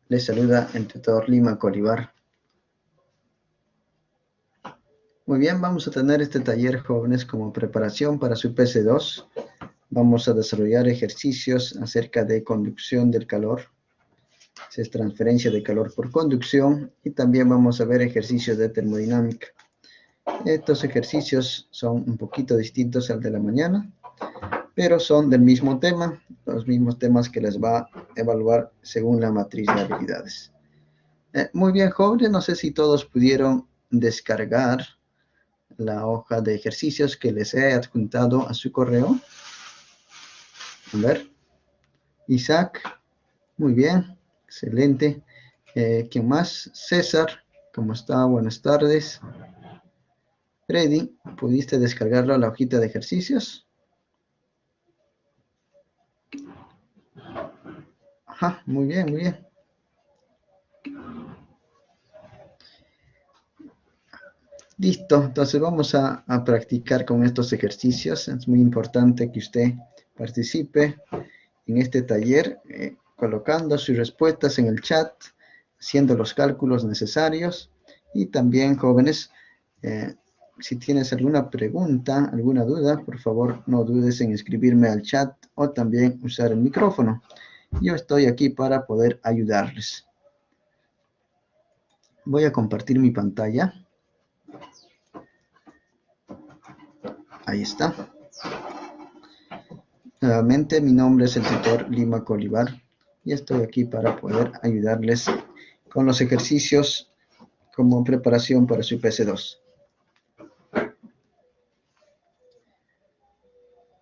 Les saluda el tutor Lima Colibar. Muy bien, vamos a tener este taller, jóvenes, como preparación para su PC2. Vamos a desarrollar ejercicios acerca de conducción del calor. Es transferencia de calor por conducción. Y también vamos a ver ejercicios de termodinámica. Estos ejercicios son un poquito distintos al de la mañana, pero son del mismo tema, los mismos temas que les va a evaluar según la matriz de habilidades. Muy bien, jóvenes, no sé si todos pudieron descargar la hoja de ejercicios que les he adjuntado a su correo. A ver, Isaac, muy bien, excelente. ¿Quién más? César, ¿cómo está? Buenas tardes. Freddy, ¿pudiste descargarlo a la hojita de ejercicios? Ajá, muy bien, muy bien. Listo, entonces vamos a practicar con estos ejercicios. Es muy importante que usted participe en este taller, colocando sus respuestas en el chat, haciendo los cálculos necesarios. Y también, jóvenes, si tienes alguna pregunta, alguna duda, por favor no dudes en escribirme al chat o también usar el micrófono. Yo estoy aquí para poder ayudarles. Voy a compartir mi pantalla. Ahí está. Nuevamente, mi nombre es el tutor Lima Colibar y estoy aquí para poder ayudarles con los ejercicios como preparación para su PC2.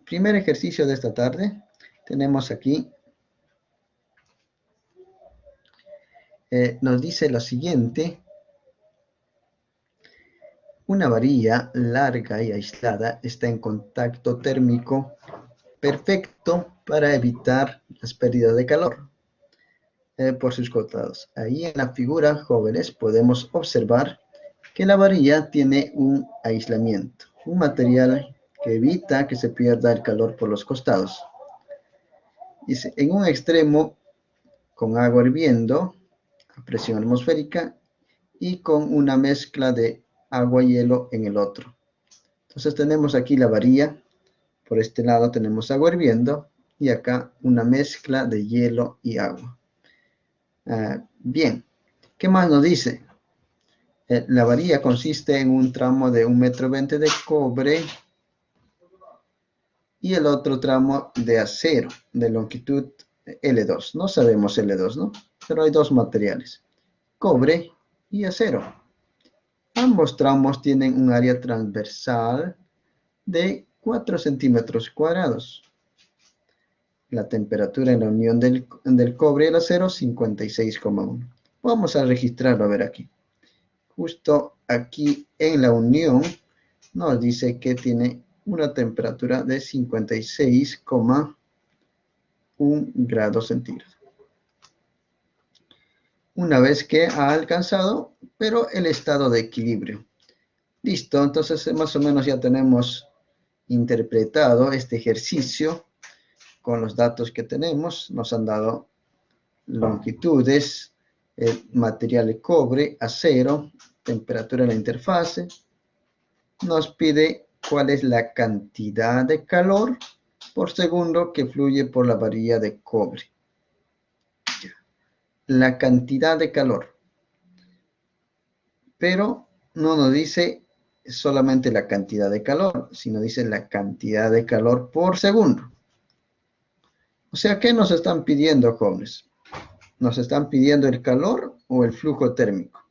Primer ejercicio de esta tarde, tenemos aquí, nos dice lo siguiente: una varilla larga y aislada está en contacto térmico perfecto para evitar las pérdidas de calor por sus costados. Ahí en la figura, jóvenes, podemos observar que la varilla tiene un aislamiento, un material que evita que se pierda el calor por los costados. Dice, en un extremo con agua hirviendo a presión atmosférica y con una mezcla de agua y hielo en el otro. Entonces tenemos aquí la varilla, por este lado tenemos agua hirviendo y acá una mezcla de hielo y agua. Bien, ¿qué más nos dice? La varilla consiste en un tramo de 1,20 m de cobre y el otro tramo de acero de longitud L2. No sabemos L2, ¿no? Pero hay dos materiales, cobre y acero. Ambos tramos tienen un área transversal de 4 centímetros cuadrados. La temperatura en la unión del cobre y el acero, 56,1. Vamos a registrarlo, a ver aquí. Justo aquí en la unión nos dice que tiene una temperatura de 56,1 grados centígrados. Una vez que ha alcanzado, pero el estado de equilibrio. Listo, entonces más o menos ya tenemos interpretado este ejercicio con los datos que tenemos. Nos han dado longitudes, material de cobre, acero, temperatura en la interfase. Nos pide cuál es la cantidad de calor por segundo que fluye por la varilla de cobre. La cantidad de calor. Pero no nos dice solamente la cantidad de calor, sino dice la cantidad de calor por segundo. O sea, ¿qué nos están pidiendo, jóvenes? ¿Nos están pidiendo el calor o el flujo térmico?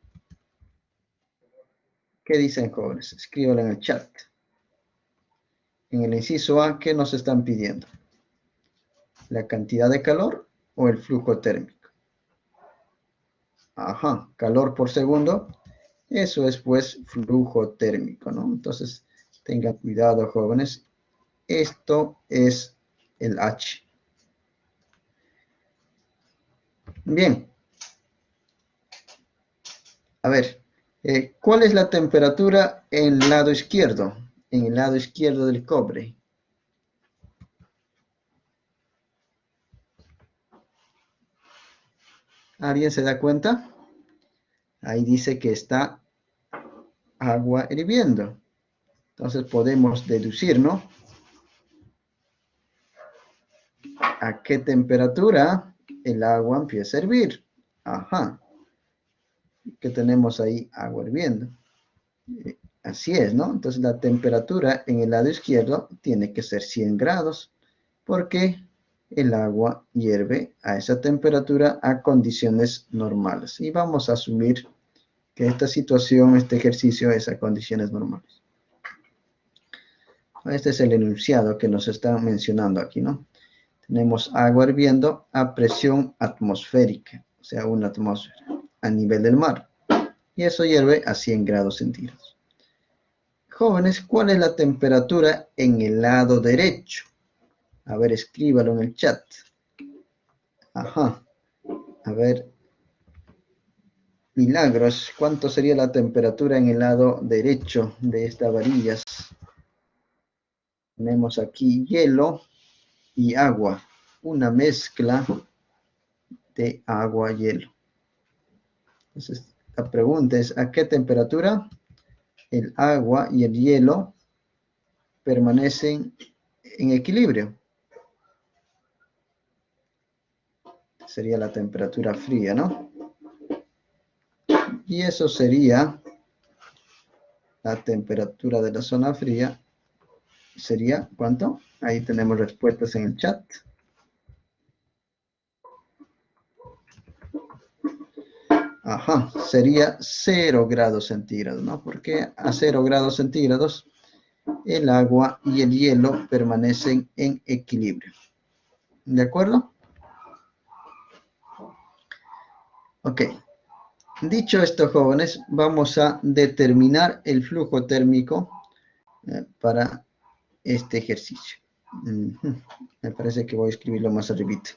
¿Qué dicen, jóvenes? Escríbanlo en el chat. En el inciso A, ¿qué nos están pidiendo? ¿La cantidad de calor o el flujo térmico? Ajá, calor por segundo. Eso es pues flujo térmico, ¿no? Entonces, tengan cuidado, jóvenes. Esto es el H. Bien. A ver, ¿cuál es la temperatura en el lado izquierdo? En el lado izquierdo del cobre. ¿Alguien se da cuenta? Ahí dice que está agua hirviendo. Entonces podemos deducir, ¿no? ¿A qué temperatura el agua empieza a hervir? Ajá. ¿Qué tenemos ahí? Agua hirviendo. Así es, ¿no? Entonces la temperatura en el lado izquierdo tiene que ser 100 grados porque el agua hierve a esa temperatura a condiciones normales. Y vamos a asumir que esta situación, este ejercicio es a condiciones normales. Este es el enunciado que nos están mencionando aquí, ¿no? Tenemos agua hirviendo a presión atmosférica, o sea, una atmósfera a nivel del mar. Y eso hierve a 100 grados centígrados. Jóvenes, ¿cuál es la temperatura en el lado derecho? A ver, escríbalo en el chat. Ajá. A ver, Milagros, ¿cuánto sería la temperatura en el lado derecho de estas varillas? Tenemos aquí hielo y agua. Una mezcla de agua y hielo. Entonces, la pregunta es, ¿a qué temperatura el agua y el hielo permanecen en equilibrio? Sería la temperatura fría, ¿no? Y eso sería la temperatura de la zona fría. ¿Sería cuánto? Ahí tenemos respuestas en el chat. Ajá, sería 0 grados centígrados, ¿no? Porque a 0 grados centígrados el agua y el hielo permanecen en equilibrio. ¿De acuerdo? Ok. Dicho esto, jóvenes, vamos a determinar el flujo térmico para este ejercicio. Me parece que voy a escribirlo más arribita.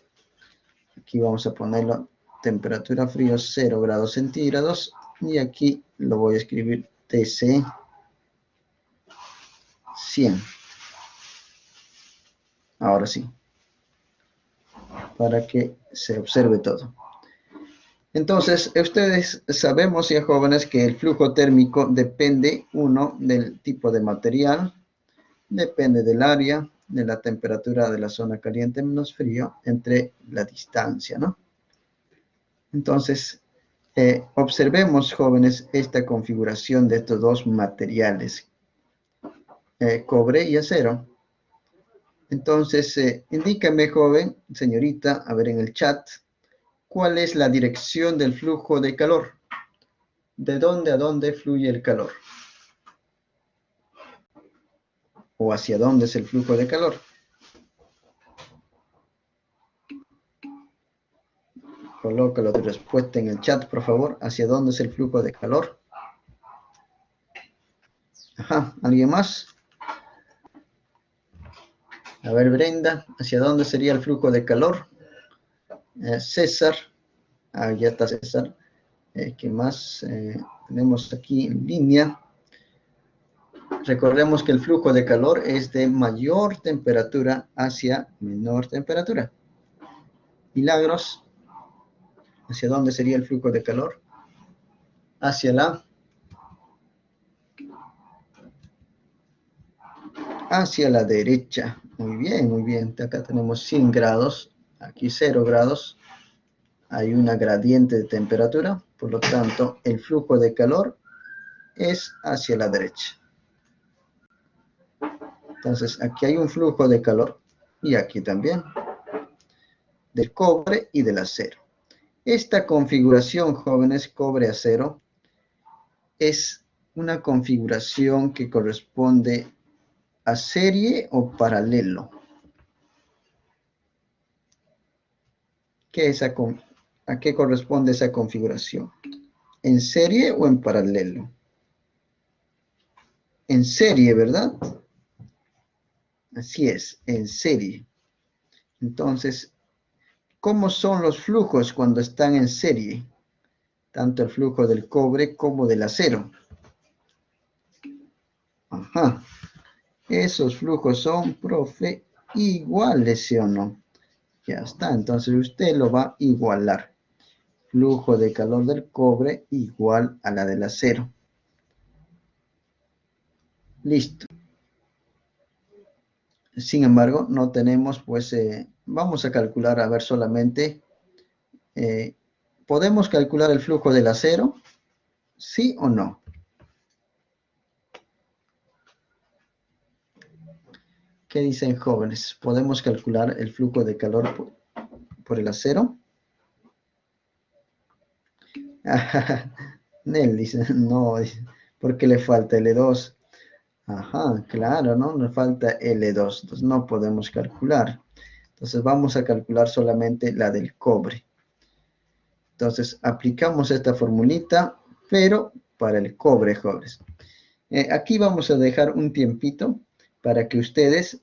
Aquí vamos a ponerlo temperatura frío 0 grados centígrados y aquí lo voy a escribir TC 100. Ahora sí, para que se observe todo. Entonces, ustedes sabemos ya jóvenes que el flujo térmico depende, uno, del tipo de material, depende del área, de la temperatura de la zona caliente menos frío, entre la distancia, ¿no? Entonces, observemos, jóvenes, esta configuración de estos dos materiales, cobre y acero. Entonces, indícame, joven, señorita, a ver en el chat, ¿cuál es la dirección del flujo de calor? ¿De dónde a dónde fluye el calor? ¿O hacia dónde es el flujo de calor? Colócalo tu respuesta en el chat, por favor. ¿Hacia dónde es el flujo de calor? Ajá, ¿alguien más? A ver, Brenda, ¿hacia dónde sería el flujo de calor? César, ya está César. ¿Qué más tenemos aquí en línea? Recordemos que el flujo de calor es de mayor temperatura hacia menor temperatura. Milagros, ¿hacia dónde sería el flujo de calor? Hacia la derecha. Muy bien, muy bien. Acá tenemos 100 grados, aquí 0 grados. Hay una gradiente de temperatura, por lo tanto, el flujo de calor es hacia la derecha. Entonces, aquí hay un flujo de calor y aquí también, del cobre y del acero. Esta configuración, jóvenes, cobre-acero, es una configuración que corresponde a serie o paralelo. ¿A qué corresponde esa configuración? ¿En serie o en paralelo? En serie, ¿verdad? Así es, en serie. Entonces, ¿cómo son los flujos cuando están en serie? Tanto el flujo del cobre como del acero. Ajá. Esos flujos son, profe, iguales, ¿sí o no? Ya está, entonces usted lo va a igualar. flujo de calor del cobre igual a la del acero. Listo. Sin embargo, no tenemos, pues, vamos a calcular, a ver solamente, ¿podemos calcular el flujo del acero? ¿Sí o no? ¿Qué dicen jóvenes? ¿Podemos calcular el flujo de calor por el acero? Nel dice, no, porque le falta L2. Ajá, claro, ¿no? Nos falta L2, entonces no podemos calcular. Entonces vamos a calcular solamente la del cobre. Entonces aplicamos esta formulita, pero para el cobre, jóvenes. Aquí vamos a dejar un tiempito para que ustedes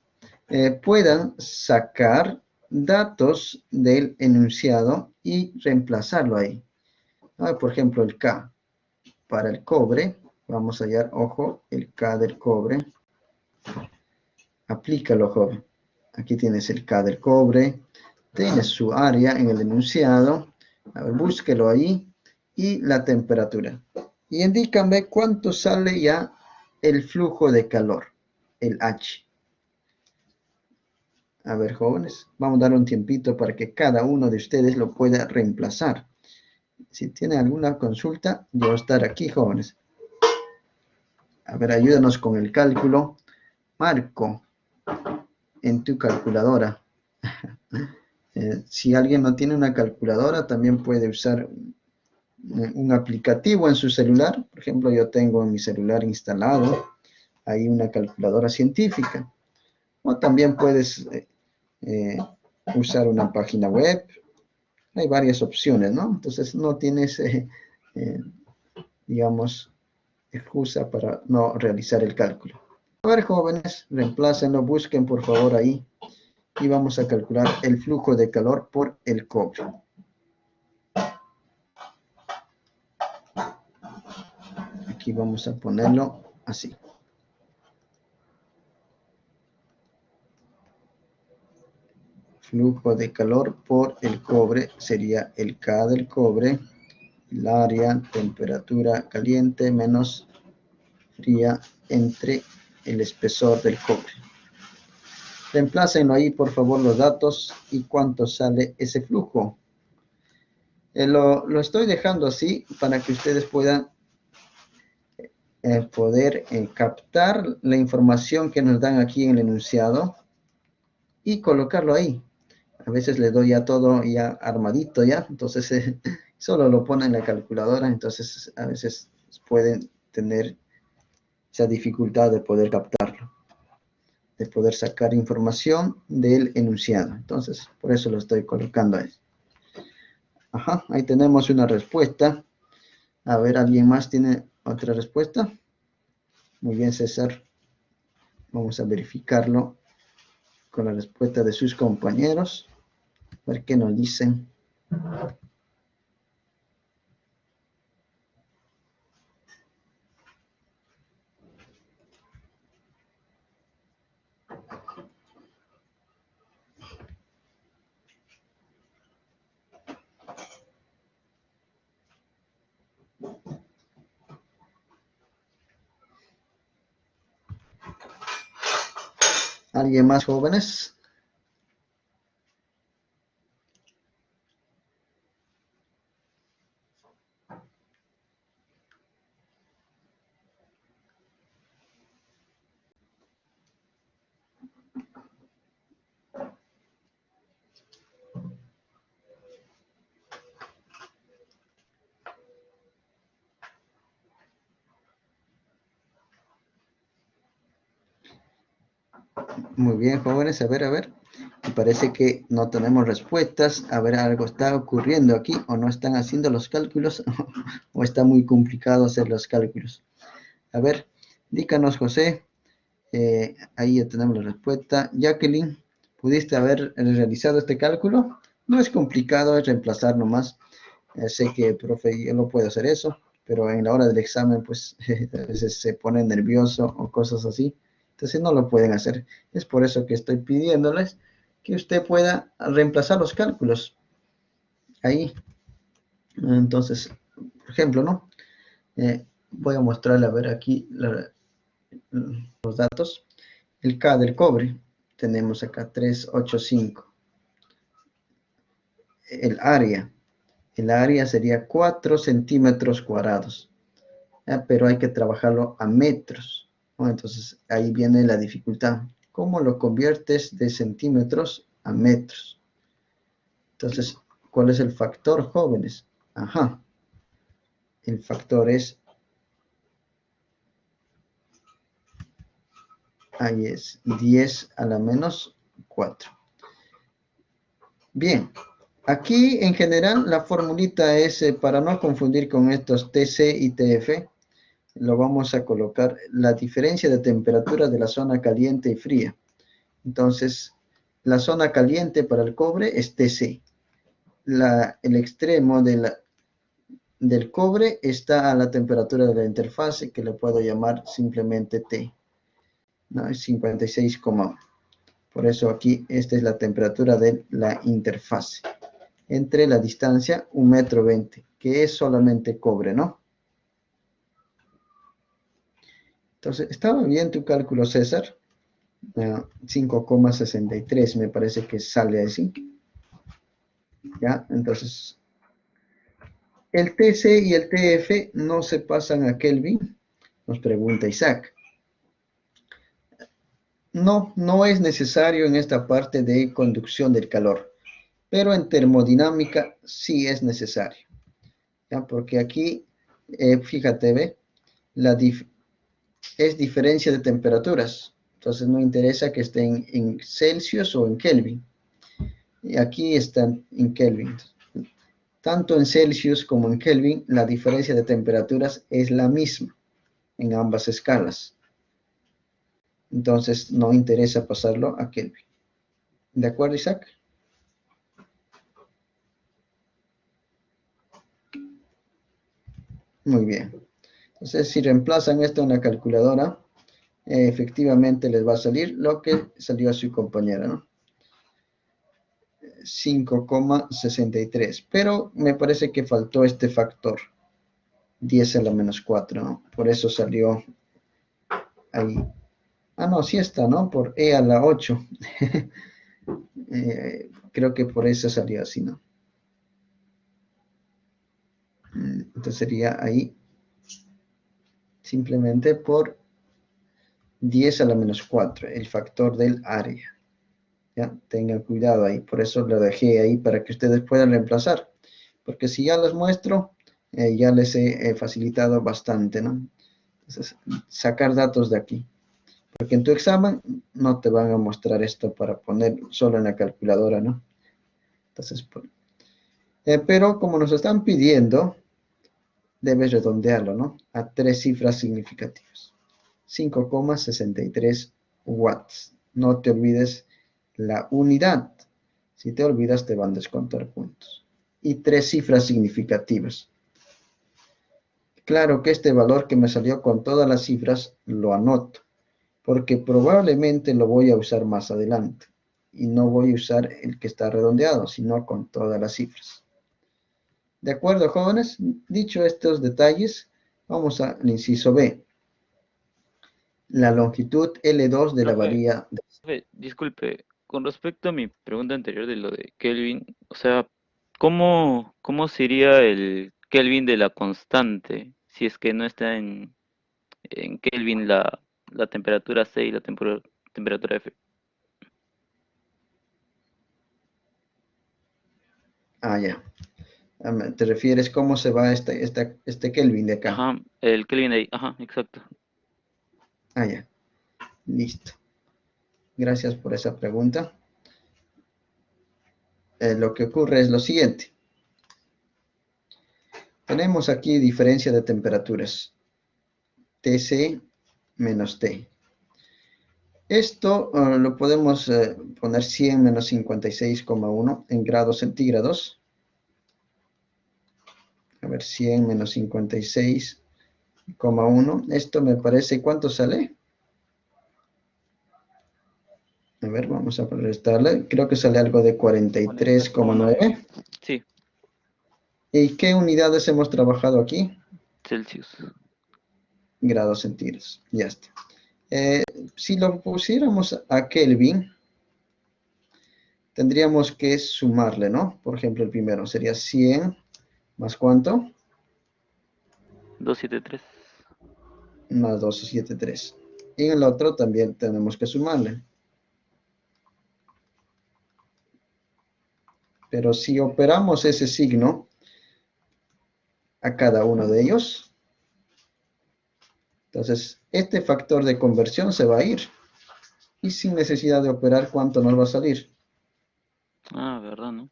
puedan sacar datos del enunciado y reemplazarlo ahí. Por ejemplo, el K para el cobre. Vamos a hallar, ojo, el K del cobre. Aplícalo, joven. Aquí tienes el K del cobre. Tienes su área en el enunciado. A ver, búsquelo ahí. Y la temperatura. Y indícame cuánto sale ya el flujo de calor, el H. A ver, jóvenes, vamos a dar un tiempito para que cada uno de ustedes lo pueda reemplazar. Si tienen alguna consulta, yo voy a estar aquí, jóvenes. A ver, ayúdanos con el cálculo. Marco, en tu calculadora. Si alguien no tiene una calculadora, también puede usar un aplicativo en su celular. Por ejemplo, yo tengo en mi celular instalado ahí una calculadora científica. O también puedes eh, usar una página web. Hay varias opciones, ¿no? Entonces no tienes, digamos, excusa para no realizar el cálculo. A ver, jóvenes, reemplácenlo, busquen por favor ahí y vamos a calcular el flujo de calor por el cobre. Aquí vamos a ponerlo así. Flujo de calor por el cobre sería el K del cobre, el área, temperatura caliente menos fría entre el espesor del cobre. Reemplácenlo ahí, por favor, los datos y cuánto sale ese flujo. Lo estoy dejando así para que ustedes puedan poder captar la información que nos dan aquí en el enunciado y colocarlo ahí. A veces le doy ya todo ya armadito ya, entonces solo lo ponen en la calculadora, entonces a veces pueden tener esa dificultad de poder captarlo, de poder sacar información del enunciado. Entonces, por eso lo estoy colocando ahí. Ajá, ahí tenemos una respuesta. A ver, ¿alguien más tiene otra respuesta? Muy bien, César. Vamos a verificarlo con la respuesta de sus compañeros. A ver qué nos dicen. ¿Alguien más, jóvenes? Muy bien, jóvenes. A ver. Me parece que no tenemos respuestas. A ver, algo está ocurriendo aquí o no están haciendo los cálculos o está muy complicado hacer los cálculos. A ver, díganos, José. Ahí ya tenemos la respuesta. Jacqueline, ¿pudiste haber realizado este cálculo? No es complicado, es reemplazar nomás. Sé que el profe yo no puedo hacer eso, pero en la hora del examen, pues a veces se pone nervioso o cosas así. Entonces no lo pueden hacer. Es por eso que estoy pidiéndoles que usted pueda reemplazar los cálculos. Ahí, Entonces, por ejemplo, ¿no? Voy a mostrarle, a ver aquí los datos. El K del cobre, tenemos acá 385. El área sería 4 centímetros cuadrados, pero hay que trabajarlo a metros, ¿no? Entonces ahí viene la dificultad. ¿Cómo lo conviertes de centímetros a metros? Entonces, ¿cuál es el factor, jóvenes? Ajá, el factor es, ahí es 10 a la menos 4. Bien, aquí en general la formulita es, para no confundir con estos TC y TF, lo vamos a colocar la diferencia de temperatura de la zona caliente y fría. Entonces, la zona caliente para el cobre es TC. El extremo del cobre está a la temperatura de la interfase, que le puedo llamar simplemente T, ¿no? Es 56,1. Por eso aquí esta es la temperatura de la interfase. Entre la distancia 1,20 m, que es solamente cobre, ¿no? Entonces, ¿estaba bien tu cálculo, César? 5,63 me parece que sale así. ¿Ya? Entonces, el TC y el TF no se pasan a Kelvin, nos pregunta Isaac. No, no es necesario en esta parte de conducción del calor, pero en termodinámica sí es necesario, ¿ya? Porque aquí, fíjate, ve, es diferencia de temperaturas, entonces no interesa que estén en Celsius o en Kelvin, y aquí están en Kelvin. Tanto en Celsius como en Kelvin, la diferencia de temperaturas es la misma en ambas escalas. Entonces, no interesa pasarlo a Kelvin. ¿De acuerdo, Isaac? Muy bien. Entonces, si reemplazan esto en la calculadora, efectivamente les va a salir lo que salió a su compañera, ¿no? 5,63. Pero me parece que faltó este factor, 10 a la menos 4, ¿no? Por eso salió ahí. Ah, no, sí está, ¿no? Por E a la 8. Creo que por eso salió así, ¿no? Entonces sería ahí simplemente por 10 a la menos 4, el factor del área. ¿Ya? Tengan cuidado ahí, por eso lo dejé ahí para que ustedes puedan reemplazar. Porque si ya les muestro, ya les he facilitado bastante, ¿no? Entonces, sacar datos de aquí. Porque en tu examen no te van a mostrar esto para poner solo en la calculadora, ¿no? Entonces, pero como nos están pidiendo, debes redondearlo, ¿no? A 3 cifras significativas. 5,63 watts. No te olvides la unidad. Si te olvidas, te van a descontar puntos. Y 3 cifras significativas. Claro que este valor que me salió con todas las cifras lo anoto, porque probablemente lo voy a usar más adelante. Y no voy a usar el que está redondeado, sino con todas las cifras. ¿De acuerdo, jóvenes? Dicho estos detalles, vamos al inciso B. La longitud L2 de la Profe, varilla. disculpe, con respecto a mi pregunta anterior de lo de Kelvin, o sea, ¿cómo sería el Kelvin de la constante si es que no está en Kelvin la temperatura C y la temperatura F? Ya. ¿Te refieres cómo se va este Kelvin de acá? Ajá, el Kelvin ahí, ajá, exacto. Ya. Listo. Gracias por esa pregunta. Lo que ocurre es lo siguiente. Tenemos aquí diferencia de temperaturas. Tc menos T. Esto lo podemos poner 100 menos 56,1 en grados centígrados. A ver, 100 menos 56,1. Esto me parece, ¿cuánto sale? A ver, vamos a restarle. Creo que sale algo de 40,9. 43,9. Sí, ¿Y qué unidades hemos trabajado aquí? Celsius. Grados centígrados. Ya está. Si lo pusiéramos a Kelvin, tendríamos que sumarle, ¿no? Por ejemplo, el primero sería 100 más ¿cuánto? 273. Más 273. Y en el otro también tenemos que sumarle. Pero si operamos ese signo a cada uno de ellos, entonces este factor de conversión se va a ir. Y sin necesidad de operar, ¿cuánto nos va a salir? Ah, ¿verdad, no?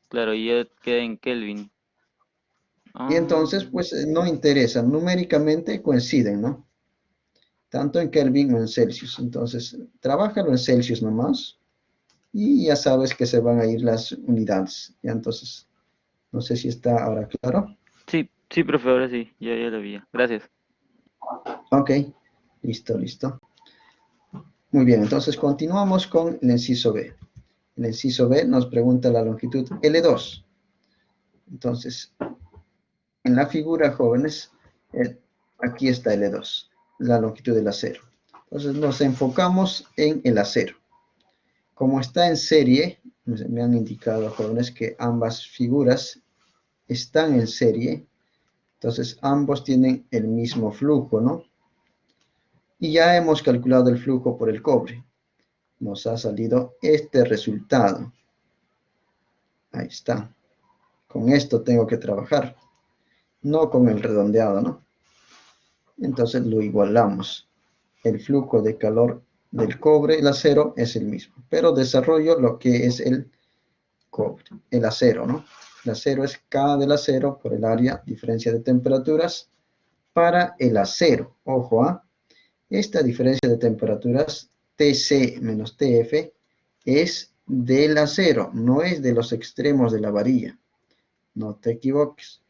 Claro, y ya queda en Kelvin. Y Ah, entonces, pues no interesa, numéricamente coinciden, ¿no? Tanto en Kelvin o en Celsius. Entonces, trabájalo en Celsius nomás y ya sabes que se van a ir las unidades. Ya entonces, no sé si está ahora claro. sí, sí, profe, ahora sí, ya lo vi. Gracias. Ok, listo, listo. Muy bien, entonces continuamos con el inciso B. El inciso B nos pregunta la longitud L2. Entonces, en la figura, jóvenes, aquí está L2, la longitud del acero. Entonces nos enfocamos en el acero. Como está en serie, me han indicado, jóvenes, que ambas figuras están en serie. Entonces ambos tienen el mismo flujo, ¿no? Y ya hemos calculado el flujo por el cobre. Nos ha salido este resultado. Ahí está. Con esto tengo que trabajar, no con el redondeado, ¿no? Entonces lo igualamos. El flujo de calor del cobre, el acero, es el mismo. Pero desarrollo lo que es el cobre, el acero, ¿no? El acero es K del acero por el área, diferencia de temperaturas, para el acero. Ojo, ¿ah? Esta diferencia de temperaturas, TC menos TF, es del acero, no es de los extremos de la varilla. No te equivoques.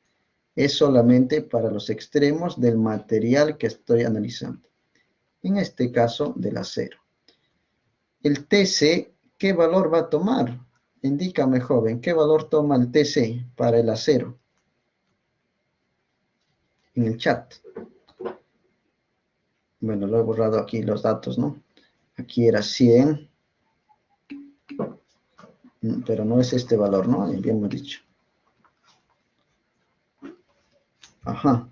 Es solamente para los extremos del material que estoy analizando. En este caso, del acero. El TC, ¿qué valor va a tomar? Indícame, joven, ¿qué valor toma el TC para el acero? En el chat. Bueno, lo he borrado aquí los datos, ¿no? Aquí era 100, pero no es este valor, ¿no? Ya habíamos dicho. Ajá.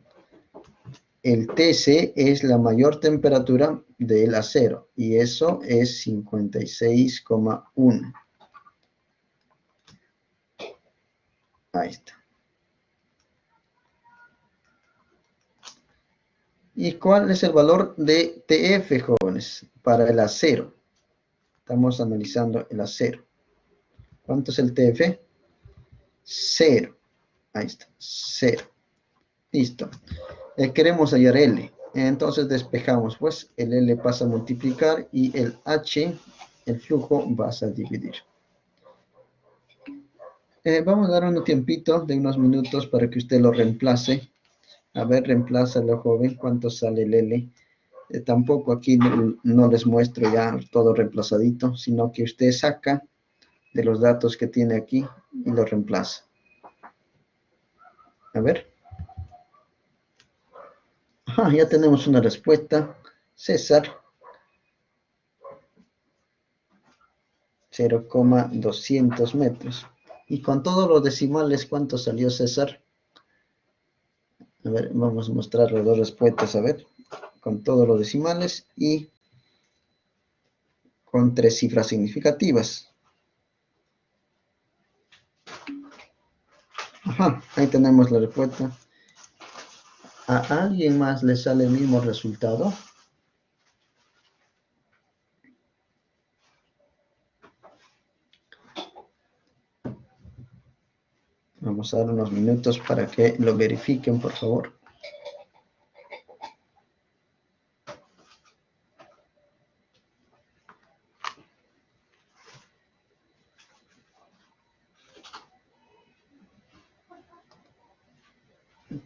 El TC es la mayor temperatura del acero y eso es 56,1. Ahí está. ¿Y cuál es el valor de TF, jóvenes? Para el acero. Estamos analizando el acero. ¿Cuánto es el TF? 0. Ahí está, 0. Listo. Queremos hallar L. Entonces despejamos, pues el L pasa a multiplicar y el H, el flujo, vas a dividir. Vamos a dar un tiempito de unos minutos para que usted lo reemplace. A ver, reemplázalo, joven. ¿Cuánto sale el L? Tampoco aquí no les muestro ya todo reemplazadito, sino que usted saca de los datos que tiene aquí y lo reemplaza. A ver. Ajá, ya tenemos una respuesta. César, 0,200 metros. Y con todos los decimales, ¿cuánto salió César? A ver, vamos a mostrar las dos respuestas, a ver. Con todos los decimales y con 3 cifras significativas. Ajá, ahí tenemos la respuesta. ¿A alguien más le sale el mismo resultado? Vamos a dar unos minutos para que lo verifiquen, por favor.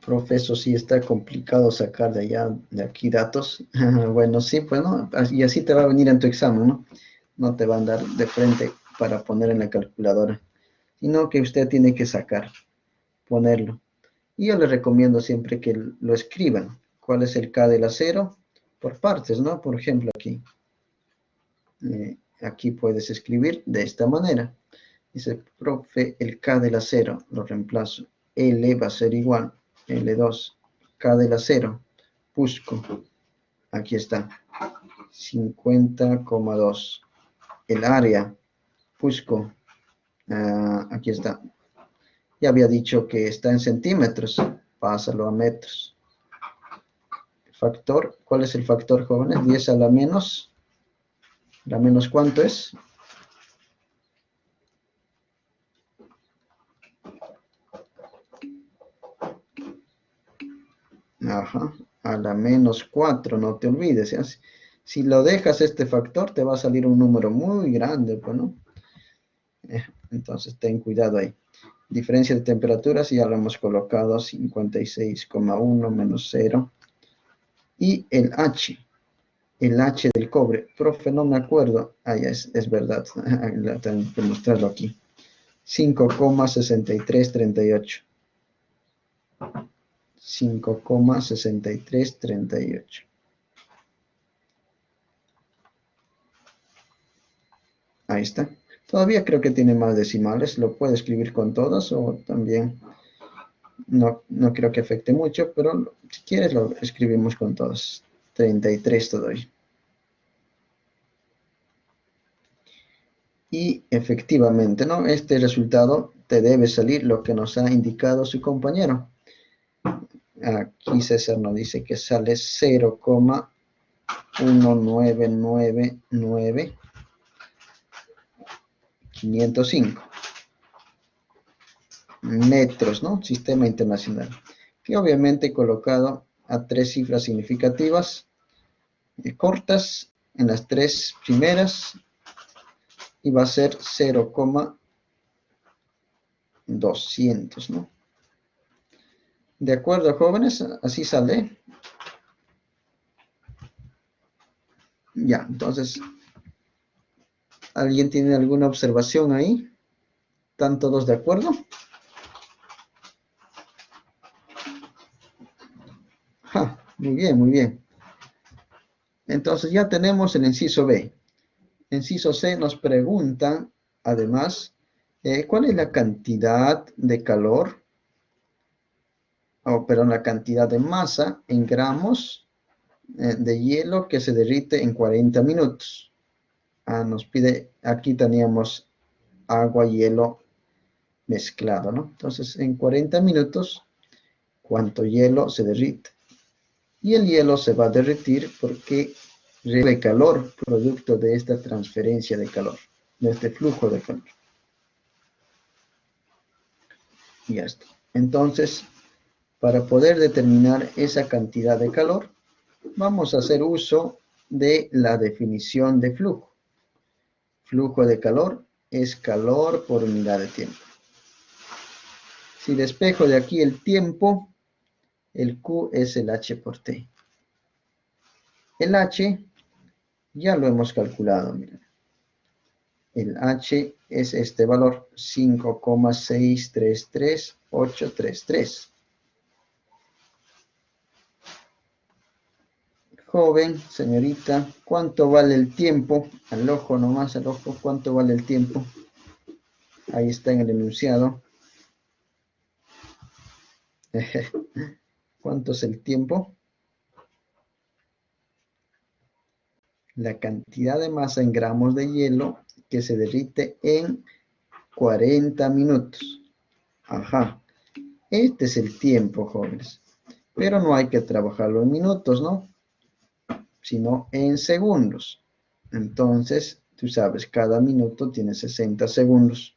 Profe, eso sí está complicado sacar de allá, de aquí datos. Bueno, sí, pues no, y así te va a venir en tu examen, ¿no? No te va a andar de frente para poner en la calculadora, sino que usted tiene que sacar. ponerlo. Y yo les recomiendo siempre que lo escriban. ¿Cuál es el K del acero? Por partes, ¿no? Por ejemplo, aquí. Aquí puedes escribir de esta manera. Dice, profe, el K del acero, lo reemplazo. L va a ser igual, L2, K del acero, busco, aquí está, 50,2. El área, busco, aquí está. Ya había dicho que está en centímetros, pásalo a metros. Factor, ¿cuál es el factor, jóvenes? 10 a la menos. ¿La menos cuánto es? Ajá, a la menos 4, no te olvides. ¿Ya? Si lo dejas este factor, te va a salir un número muy grande, pues, ¿no? Entonces, ten cuidado ahí. Diferencia de temperaturas, ya lo hemos colocado, 56,1 menos 0. Y el H del cobre. Profe, no me acuerdo. Ah, ya es verdad. Tengo que mostrarlo aquí. 5,6338. 5,6338. Ahí está. Todavía creo que tiene más decimales. Lo puedo escribir con todas o también no creo que afecte mucho, pero si quieres lo escribimos con todas. 33 te doy. Y efectivamente, ¿no? Este resultado te debe salir lo que nos ha indicado su compañero. Aquí César nos dice que sale 0,1999505 metros, ¿no? Sistema internacional. Que obviamente he colocado a 3 cifras significativas, cortas en las 3 primeras, y va a ser 0,200, ¿no? De acuerdo, jóvenes, así sale. Ya, entonces, ¿alguien tiene alguna observación ahí? ¿Están todos de acuerdo? Muy bien, muy bien. Entonces ya tenemos el inciso B. Inciso C nos preguntan, además, ¿cuál es la cantidad de calor, perdón, la cantidad de masa en gramos de hielo que se derrite en 40 minutos? Nos pide, aquí teníamos agua y hielo mezclado, ¿no? Entonces, en 40 minutos, ¿cuánto hielo se derrite? Y el hielo se va a derretir porque recibe calor producto de esta transferencia de calor, de este flujo de calor. Y ya está. Entonces, para poder determinar esa cantidad de calor, vamos a hacer uso de la definición de flujo. Flujo de calor es calor por unidad de tiempo. Si despejo de aquí el tiempo, el Q es el H por T. El H ya lo hemos calculado, miren. El H es este valor, 5,633833. Joven, señorita, ¿cuánto vale el tiempo? Al ojo nomás, al ojo, ¿cuánto vale el tiempo? Ahí está en el enunciado. ¿Cuánto es el tiempo? La cantidad de masa en gramos de hielo que se derrite en 40 minutos. Ajá. Este es el tiempo, jóvenes. Pero no hay que trabajarlo en minutos, ¿no? Sino en segundos. Entonces, tú sabes, cada minuto tiene 60 segundos.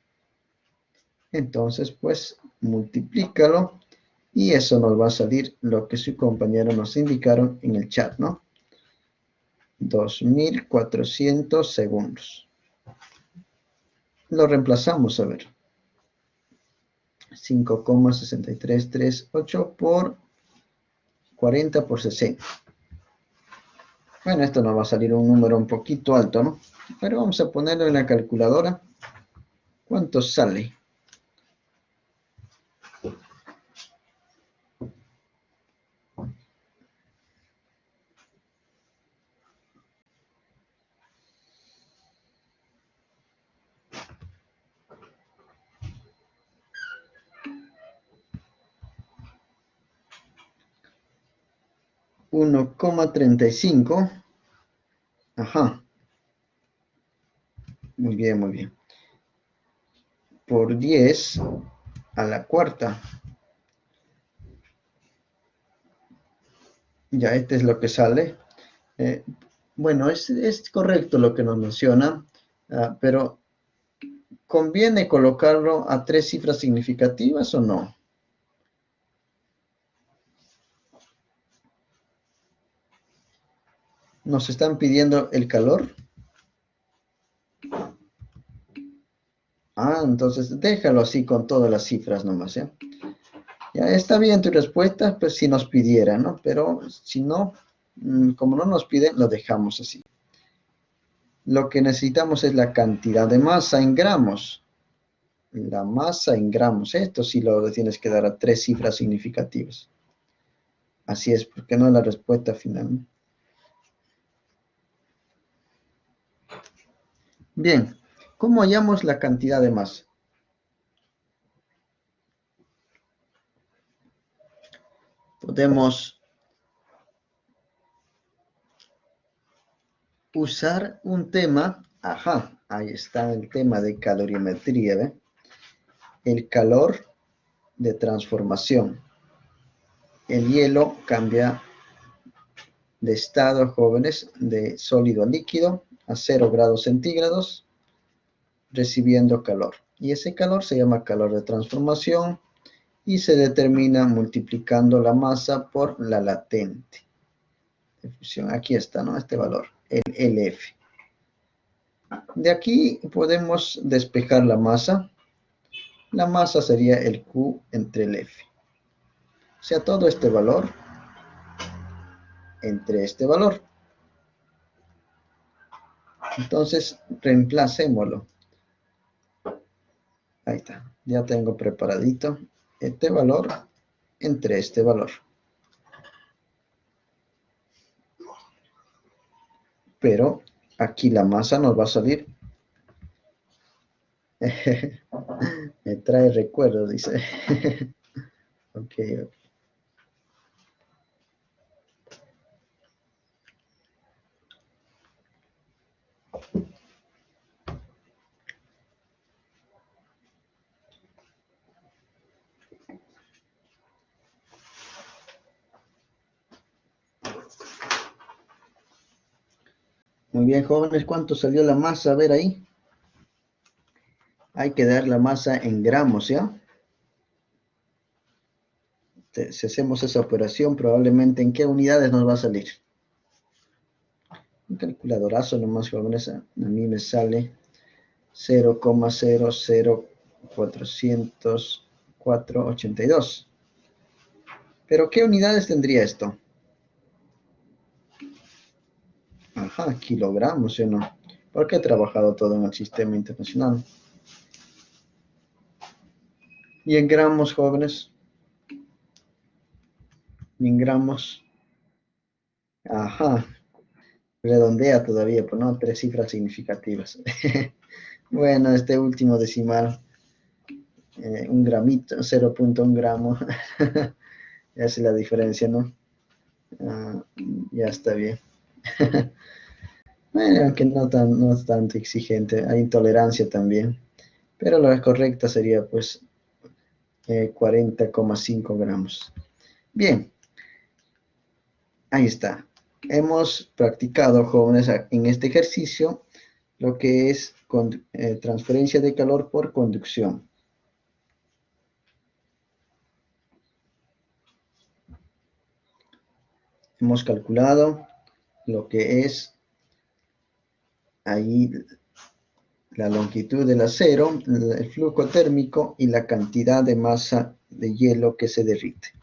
Entonces, pues, multiplícalo y eso nos va a salir lo que su compañero nos indicaron en el chat, ¿no? 2400 segundos. Lo reemplazamos, a ver. 5,6338 por 40 por 60. Bueno, esto nos va a salir un número un poquito alto, ¿no? Pero vamos a ponerlo en la calculadora. ¿Cuánto sale? 1,35. Ajá. Muy bien, muy bien. Por 10 a la cuarta. Ya, este es lo que sale. Eh, bueno, es correcto lo que nos menciona, pero ¿conviene colocarlo a 3 cifras significativas o no? Nos están pidiendo el calor. Entonces déjalo así con todas las cifras nomás, ¿ya? Ya está bien tu respuesta, pues si nos pidiera, ¿no? Pero si no, como no nos piden, lo dejamos así. Lo que necesitamos es la cantidad de masa en gramos. La masa en gramos. Esto sí lo tienes que dar a 3 cifras significativas. Así es, porque no es la respuesta final. Bien, ¿cómo hallamos la cantidad de masa? Podemos usar un tema. Ajá, ahí está el tema de calorimetría, ¿ve? El calor de transformación. El hielo cambia de estado, jóvenes, de sólido a líquido a 0 grados centígrados, recibiendo calor. Y ese calor se llama calor de transformación y se determina multiplicando la masa por la latente. Aquí está, ¿no? Este valor, el LF. De aquí podemos despejar la masa. La masa sería el Q entre el F. O sea, todo este valor entre este valor. Entonces, reemplacémoslo. Ahí está. Ya tengo preparadito este valor entre este valor. Pero aquí la masa nos va a salir. Me trae recuerdos, dice. Ok. Muy bien, jóvenes, ¿cuánto salió la masa? A ver ahí. Hay que dar la masa en gramos, ¿ya? Si hacemos esa operación, probablemente ¿en qué unidades nos va a salir? Un calculadorazo nomás, jóvenes. A mí me sale 0,00482. ¿Pero qué unidades tendría esto? Ajá, kilogramos, ¿sí o no? Porque he trabajado todo en el sistema internacional. Y en gramos, jóvenes. Y en gramos. Ajá, redondea todavía, pero no 3 cifras significativas. Bueno, este último decimal, un gramito, 0,1 gramo, hace la diferencia, ¿no? Ah, ya está bien. Bueno, aunque no es tanto exigente, hay intolerancia también, pero la correcta sería pues 40,5 gramos. Bien, ahí está. Hemos practicado, jóvenes, en este ejercicio lo que es transferencia de calor por conducción. Hemos calculado lo que es ahí la longitud del acero, el flujo térmico y la cantidad de masa de hielo que se derrite.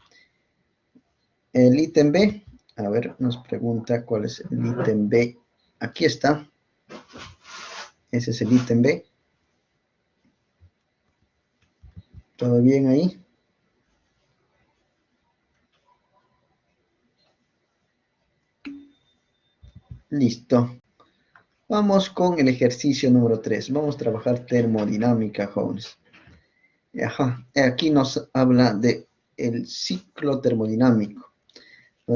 El ítem B, a ver, nos pregunta cuál es el ítem B. Aquí está. Ese es el ítem B. ¿Todo bien ahí? Listo. Vamos con el ejercicio número 3. Vamos a trabajar termodinámica, jóvenes. Ajá. Aquí nos habla de el ciclo termodinámico.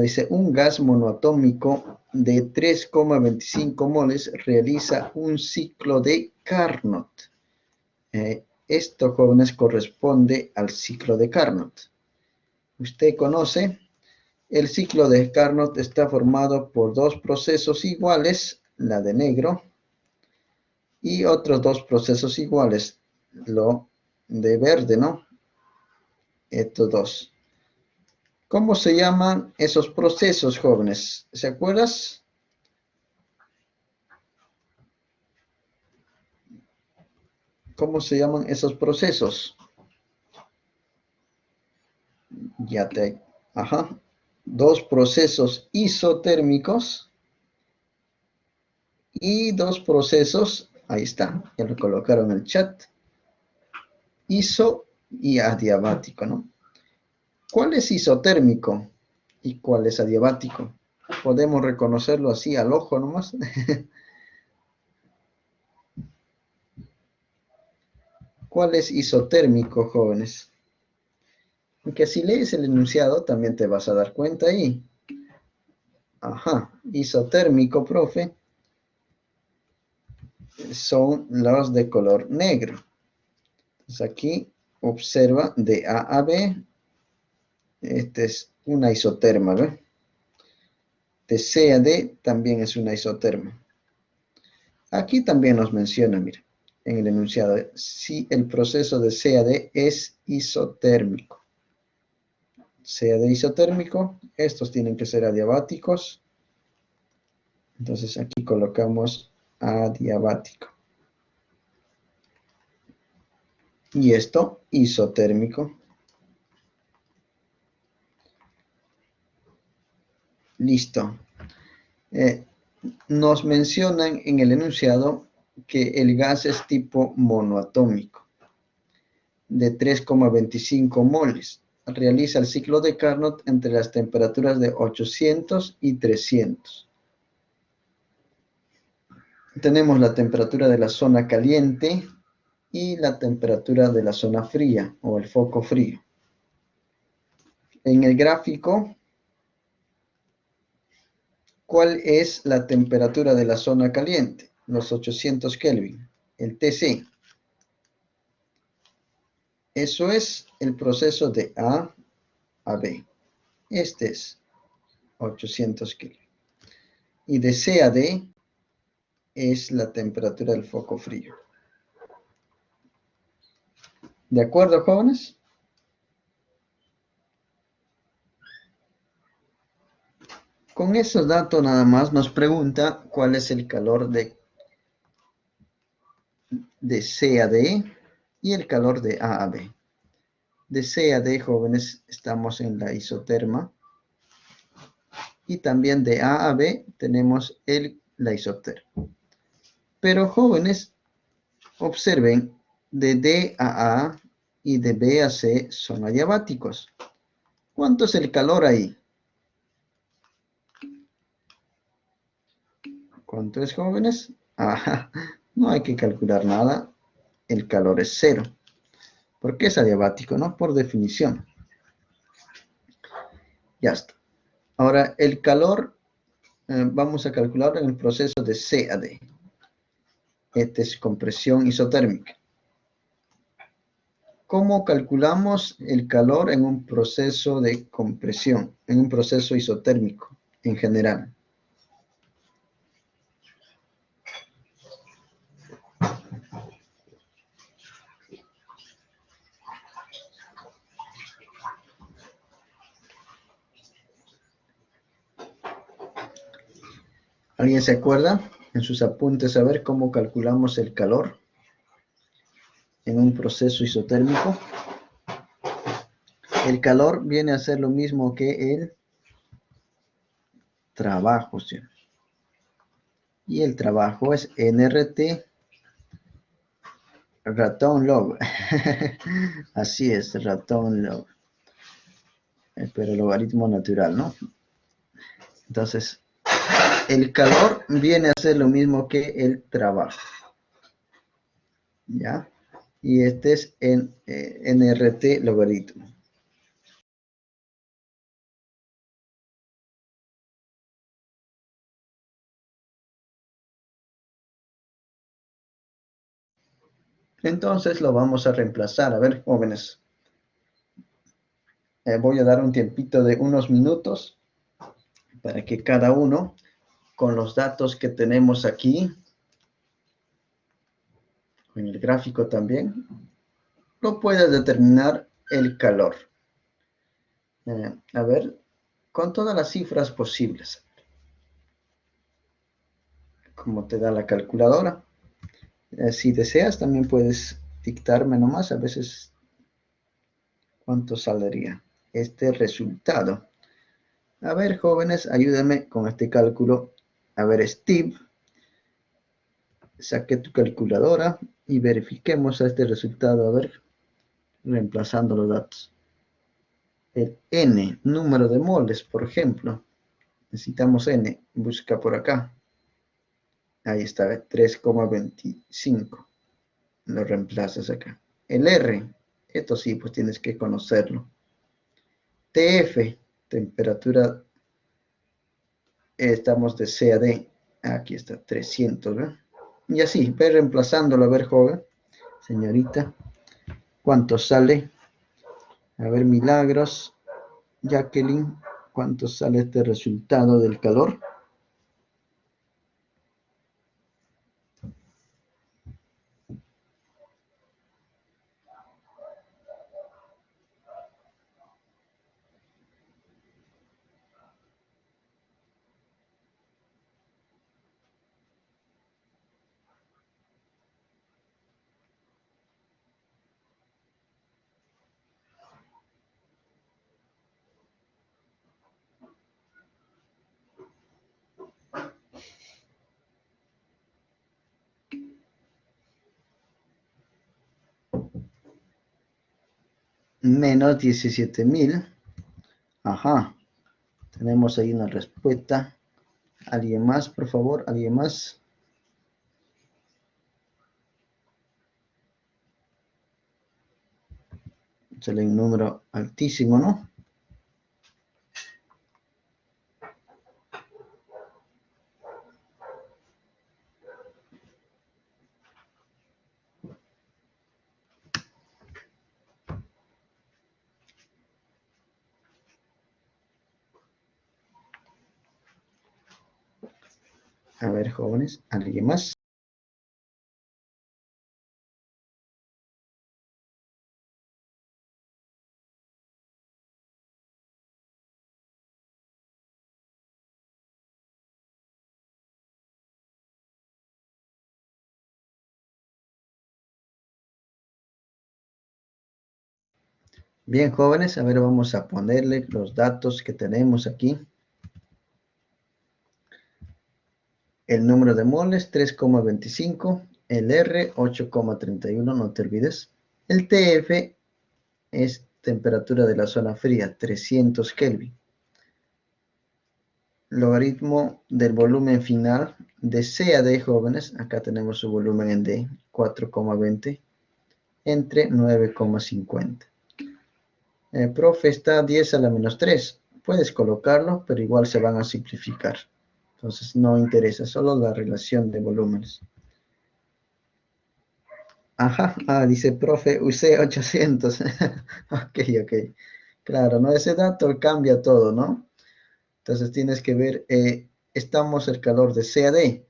Dice, un gas monoatómico de 3,25 moles realiza un ciclo de Carnot. Esto, jóvenes, corresponde al ciclo de Carnot. Usted conoce, el ciclo de Carnot está formado por dos procesos iguales, la de negro, y otros dos procesos iguales, lo de verde, ¿no? Estos dos. ¿Cómo se llaman esos procesos, jóvenes? ¿Se acuerdan? ¿Cómo se llaman esos procesos? Ya te... Ajá. Dos procesos isotérmicos y dos procesos, ahí está, ya lo colocaron en el chat, iso y adiabático, ¿no? ¿Cuál es isotérmico y cuál es adiabático? Podemos reconocerlo así al ojo nomás. ¿Cuál es isotérmico, jóvenes? Aunque si lees el enunciado también te vas a dar cuenta ahí. Ajá, isotérmico, profe, son los de color negro. Entonces aquí observa de A a B, este es una isoterma, ¿ve? De C a D también es una isoterma. Aquí también nos menciona, mira, en el enunciado, si el proceso de C a D es isotérmico. C a D isotérmico, estos tienen que ser adiabáticos. Entonces aquí colocamos adiabático. Y esto isotérmico. Listo. Nos mencionan en el enunciado que el gas es tipo monoatómico, de 3,25 moles. Realiza el ciclo de Carnot entre las temperaturas de 800 y 300. Tenemos la temperatura de la zona caliente y la temperatura de la zona fría o el foco frío. En el gráfico, ¿cuál es la temperatura de la zona caliente? Los 800 Kelvin, el TC. Eso es el proceso de A a B. Este es 800 Kelvin. Y de C a D es la temperatura del foco frío. ¿De acuerdo, jóvenes? Con esos datos nada más nos pregunta cuál es el calor de C a D y el calor de A a B. De C a D, jóvenes, estamos en la isoterma. Y también de A a B tenemos la isoterma. Pero, jóvenes, observen, de D a A y de B a C son adiabáticos. ¿Cuánto es el calor ahí? ¿Cuánto es, jóvenes? Ah, no hay que calcular nada. El calor es cero. Porque es adiabático, ¿no? Por definición. Ya está. Ahora, el calor vamos a calcularlo en el proceso de C a D. Esta es compresión isotérmica. ¿Cómo calculamos el calor en un proceso de compresión, en un proceso isotérmico en general? ¿Alguien se acuerda en sus apuntes a ver cómo calculamos el calor en un proceso isotérmico? El calor viene a ser lo mismo que el trabajo, ¿sí? Y el trabajo es nRT ratón log. Así es, ratón log. Pero logaritmo natural, ¿no? Entonces, el calor viene a ser lo mismo que el trabajo. ¿Ya? Y este es en nRT logaritmo. Entonces lo vamos a reemplazar. A ver, jóvenes, voy a dar un tiempito de unos minutos para que cada uno, con los datos que tenemos aquí, en el gráfico también, lo pueda determinar el calor. A ver, con todas las cifras posibles, como te da la calculadora. Si deseas, también puedes dictarme nomás a veces cuánto saldría este resultado. A ver, jóvenes, ayúdenme con este cálculo. A ver, Steve, saque tu calculadora y verifiquemos este resultado. A ver, reemplazando los datos. El N, número de moles, por ejemplo. Necesitamos N, busca por acá. Ahí está, 3,25. Lo reemplazas acá. El R, esto sí, pues tienes que conocerlo. TF, temperatura, estamos de CAD. Aquí está, 300, ¿verdad? Y así, ve reemplazándolo, a ver, joven, señorita, ¿cuánto sale? A ver, Milagros, Jacqueline, ¿cuánto sale este resultado del calor? Menos 17.000. Ajá, tenemos ahí una respuesta. ¿Alguien más, por favor? ¿Alguien más? Sale un número altísimo, ¿no? A ver, jóvenes, ¿alguien más? Bien, jóvenes, a ver, vamos a ponerle los datos que tenemos aquí. El número de moles, 3,25. El R, 8,31, no te olvides. El TF es temperatura de la zona fría, 300 Kelvin. Logaritmo del volumen final de C a D, jóvenes. Acá tenemos su volumen en D, 4,20 entre 9,50. Profe, está 10 a la menos 3. Puedes colocarlo, pero igual se van a simplificar. Entonces no interesa, solo la relación de volúmenes. Ajá, dice profe, usé 800. Ok, ok. Claro, ¿no? Ese dato cambia todo, ¿no? Entonces tienes que ver, estamos el calor de CAD.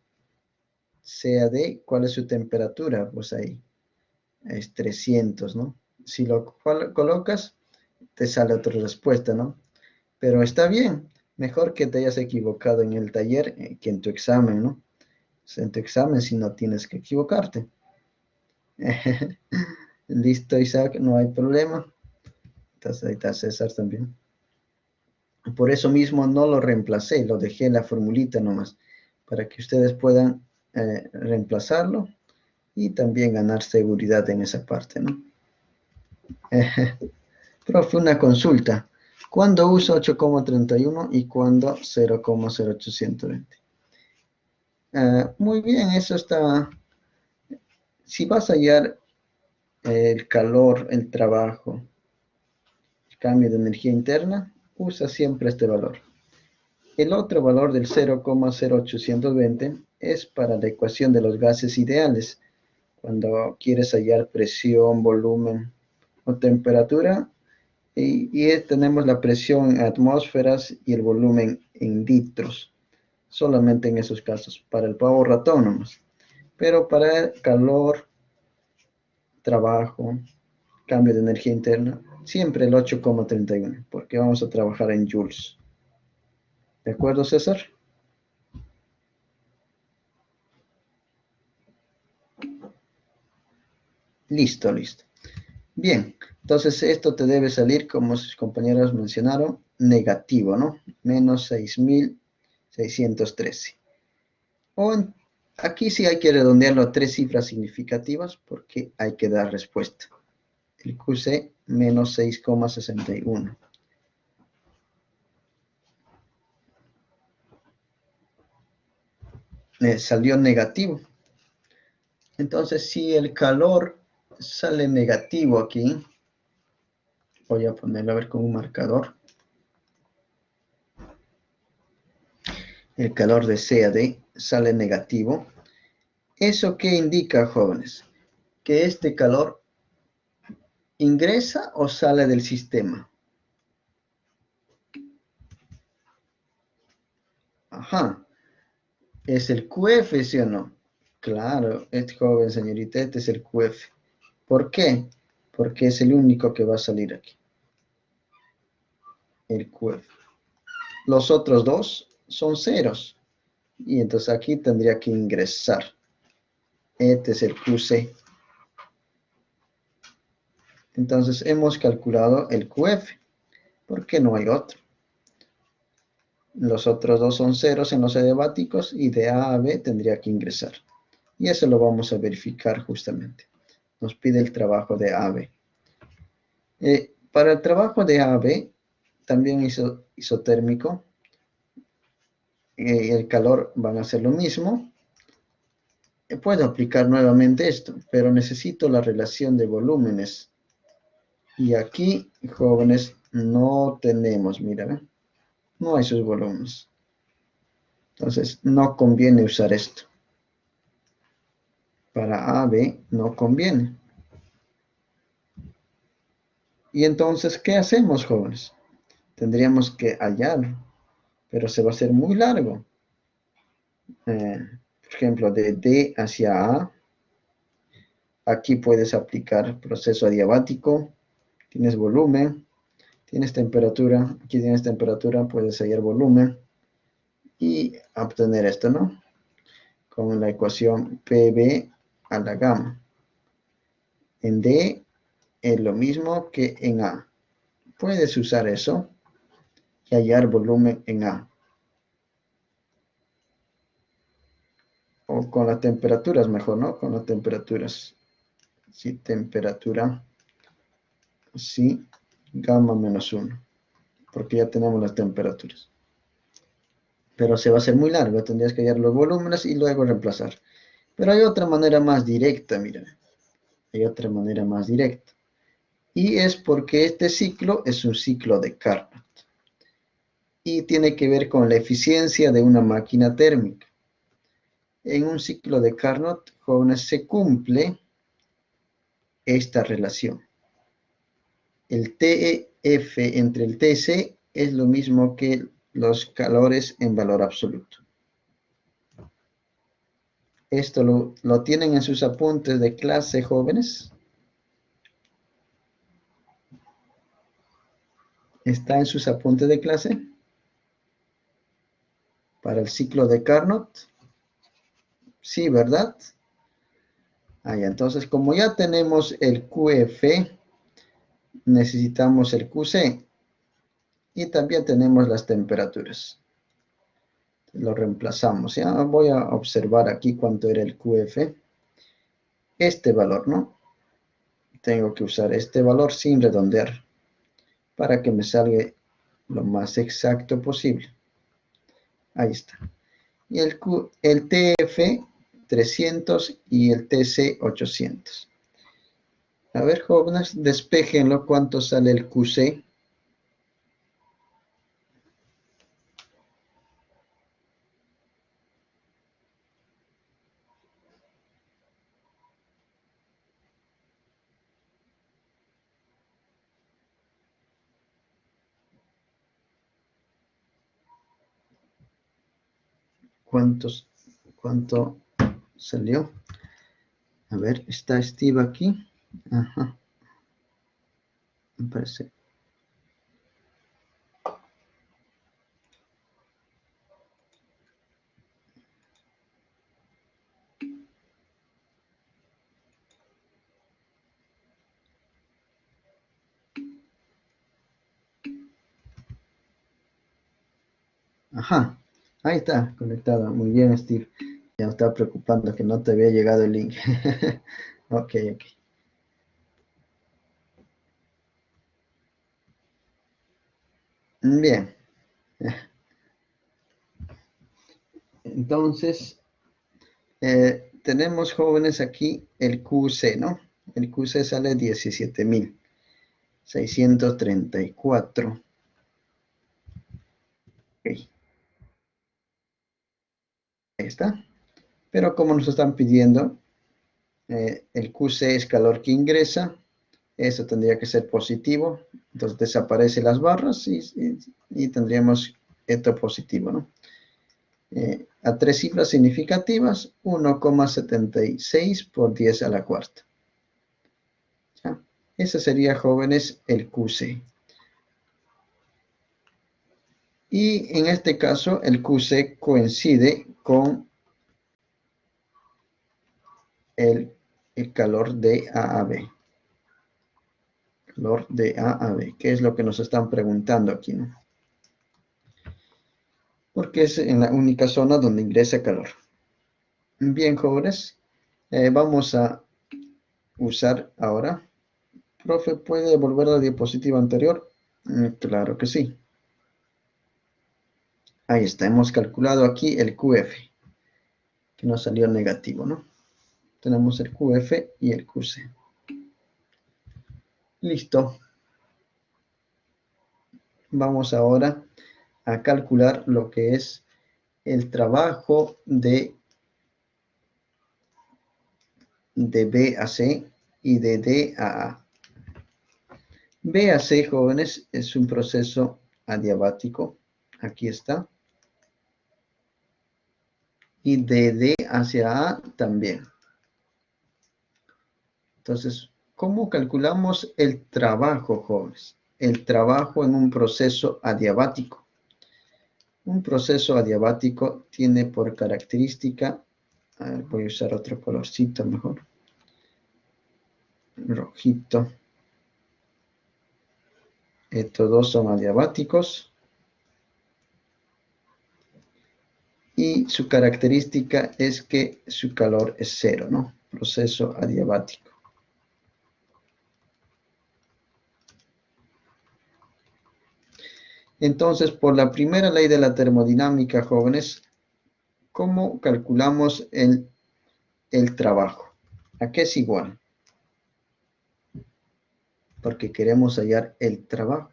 CAD, ¿cuál es su temperatura? Pues ahí es 300, ¿no? Si lo colocas, te sale otra respuesta, ¿no? Pero está bien, mejor que te hayas equivocado en el taller que en tu examen, ¿no? Pues en tu examen si no tienes que equivocarte. Listo, Isaac, no hay problema. Entonces, ahí está César también. Por eso mismo no lo reemplacé, lo dejé en la formulita nomás, para que ustedes puedan reemplazarlo y también ganar seguridad en esa parte, ¿no? Profe, una consulta. ¿Cuándo uso 8,31 y cuándo 0,0820? Muy bien, eso está. Si vas a hallar el calor, el trabajo, el cambio de energía interna, usa siempre este valor. El otro valor del 0,0820 es para la ecuación de los gases ideales. cuando quieres hallar presión, volumen o temperatura. Y tenemos la presión en atmósferas y el volumen en litros, solamente en esos casos, para el pavo ratón nomás. Pero para calor, trabajo, cambio de energía interna, siempre el 8,31, porque vamos a trabajar en joules. ¿De acuerdo, César? Listo, listo. Bien, entonces esto te debe salir, como sus compañeros mencionaron, negativo, ¿no? Menos 6.613. Aquí sí hay que redondearlo a tres cifras significativas porque hay que dar respuesta. El QC menos 6,61. Salió negativo. Entonces, si el calor sale negativo aquí, voy a ponerlo a ver con un marcador. El calor de CAD sale negativo. ¿Eso qué indica, jóvenes? Que este calor ingresa o sale del sistema. Ajá. ¿Es el QF, sí o no? Claro, este joven señorita, este es el QF. ¿Por qué? Porque es el único que va a salir aquí. El QF. Los otros dos son ceros. Y entonces aquí tendría que ingresar. Este es el QC. Entonces hemos calculado el QF. ¿Por qué no hay otro? Los otros dos son ceros en los adiabáticos y de A a B tendría que ingresar. Y eso lo vamos a verificar justamente. Nos pide el trabajo de AB. Para el trabajo de AB, también isotérmico, el calor van a hacer lo mismo. Puedo aplicar nuevamente esto, pero necesito la relación de volúmenes. Y aquí, jóvenes, no tenemos, mira, ¿ve? No hay sus volúmenes. Entonces, no conviene usar esto. Para AB no conviene. Y entonces, ¿qué hacemos, jóvenes? Tendríamos que hallar, pero se va a hacer muy largo. Por ejemplo, de D hacia A, aquí puedes aplicar proceso adiabático, tienes volumen, tienes temperatura, aquí tienes temperatura, puedes hallar volumen y obtener esto, ¿no? Con la ecuación PB a la gamma. En D es lo mismo que en A. Puedes usar eso y hallar volumen en A. O con las temperaturas mejor, ¿no? Con las temperaturas. Sí, temperatura. Sí, gamma menos 1. Porque ya tenemos las temperaturas. Pero se va a hacer muy largo. Tendrías que hallar los volúmenes y luego reemplazar. Pero hay otra manera más directa, mira. Hay otra manera más directa. Y es porque este ciclo es un ciclo de Carnot. Y tiene que ver con la eficiencia de una máquina térmica. En un ciclo de Carnot, jóvenes, se cumple esta relación. El TF entre el TC es lo mismo que los calores en valor absoluto. Esto lo tienen en sus apuntes de clase, jóvenes. ¿Está en sus apuntes de clase? Para el ciclo de Carnot. Sí, ¿verdad? Entonces, como ya tenemos el QF, necesitamos el QC. Y también tenemos las temperaturas. Lo reemplazamos. Ya voy a observar aquí cuánto era el QF. Este valor, ¿no? Tengo que usar este valor sin redondear para que me salga lo más exacto posible. Ahí está. Y el TF 300 y el TC 800. A ver, jóvenes, despejenlo. ¿Cuánto sale el QC? ¿Cuánto salió? A ver, ¿está Steve aquí? Ajá. Me parece. Ajá. Ahí está, conectado. Muy bien, Steve. Ya me estaba preocupando que no te había llegado el link. Ok, ok. Bien. Entonces, tenemos jóvenes aquí el QC, ¿no? El QC sale 17.634. Ok, ahí está. Pero como nos están pidiendo, el QC es calor que ingresa, eso tendría que ser positivo, entonces desaparecen las barras y tendríamos esto positivo, ¿no? A tres cifras significativas, 1,76 por 10 a la cuarta. ¿Ya? Ese sería, jóvenes, el QC. Y en este caso, el QC coincide con el, el calor de A a B. Calor de A a B, que es lo que nos están preguntando aquí, ¿no? Porque es en la única zona donde ingresa calor. Bien, jóvenes, vamos a usar ahora. Profe, ¿puede volver a la diapositiva anterior? Claro que sí. Ahí está, hemos calculado aquí el QF, que nos salió negativo, ¿no? Tenemos el QF y el QC. Listo. Vamos ahora a calcular lo que es el trabajo de B a C y de D a A. B a C, jóvenes, es un proceso adiabático. Aquí está. Y de D hacia A también. Entonces, ¿cómo calculamos el trabajo, jóvenes? El trabajo en un proceso adiabático. Un proceso adiabático tiene por característica, a ver, voy a usar otro colorcito mejor, rojito. Estos dos son adiabáticos y su característica es que su calor es cero, ¿no? Proceso adiabático. Entonces, por la primera ley de la termodinámica, jóvenes, ¿cómo calculamos el trabajo? ¿A qué es igual? Porque queremos hallar el trabajo.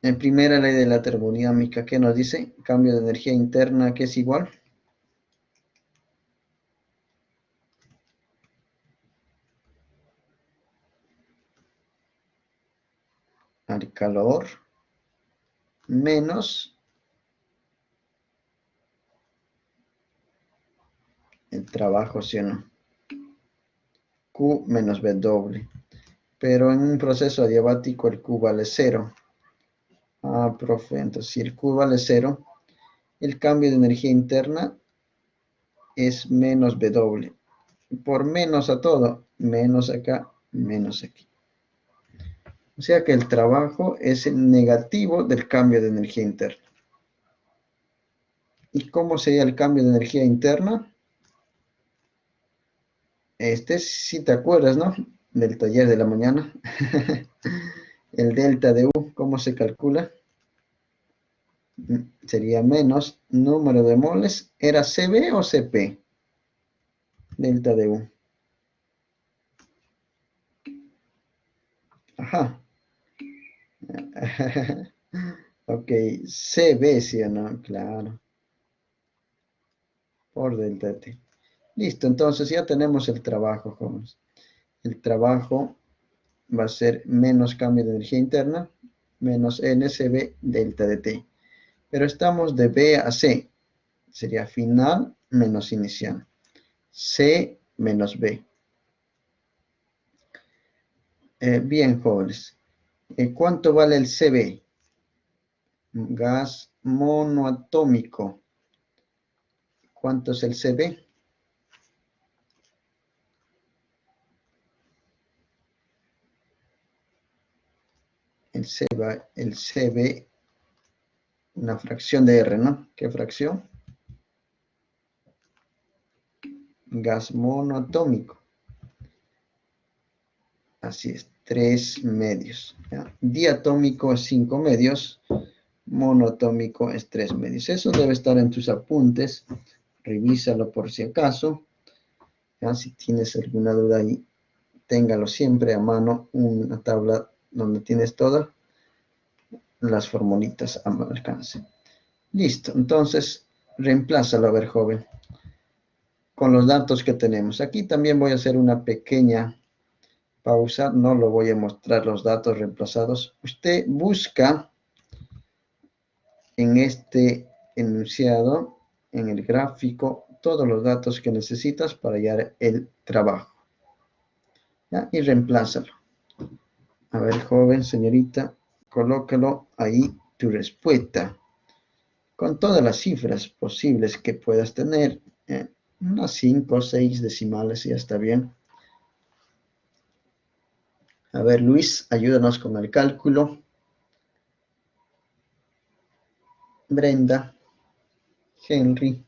En primera ley de la termodinámica, ¿qué nos dice? Cambio de energía interna, ¿qué es igual? Al calor menos el trabajo, ¿sí o no? Q menos W. Pero en un proceso adiabático el Q vale cero. Ah, profe, entonces si el Q vale cero, el cambio de energía interna es menos W. Por menos a todo, menos acá, menos aquí. O sea que el trabajo es el negativo del cambio de energía interna. ¿Y cómo sería el cambio de energía interna? Este, si te acuerdas, ¿no? Del taller de la mañana. El delta de U, ¿cómo se calcula? Sería menos número de moles. ¿Era CB o CP? Delta de U. Ajá. Ok, CB, ¿sí o no? Claro. Por delta T. Listo, entonces ya tenemos el trabajo, jóvenes. El trabajo va a ser menos cambio de energía interna, menos NCB delta de T. Pero estamos de B a C. Sería final menos inicial. C menos B. Bien, jóvenes. ¿Cuánto vale el CB? Gas monoatómico. ¿Cuánto es el CB? El CB, una fracción de R, ¿no? ¿Qué fracción? Gas monoatómico. Así es, 3 medios. ¿Ya? Diatómico es 5 medios, monoatómico es 3 medios. Eso debe estar en tus apuntes. Revísalo por si acaso. ¿Ya? Si tienes alguna duda ahí, téngalo siempre a mano, una tabla donde tienes todas las formulitas a alcance. Listo, entonces reemplázalo, a ver, joven, con los datos que tenemos. Aquí también voy a hacer una pequeña pausa, no lo voy a mostrar los datos reemplazados. Usted busca en este enunciado, en el gráfico, todos los datos que necesitas para hallar el trabajo. ¿Ya? Y reemplázalo. A ver, joven, señorita, colócalo ahí tu respuesta, con todas las cifras posibles que puedas tener, unas 5 o 6 decimales, ya está bien. A ver, Luis, ayúdanos con el cálculo. Brenda, Henry.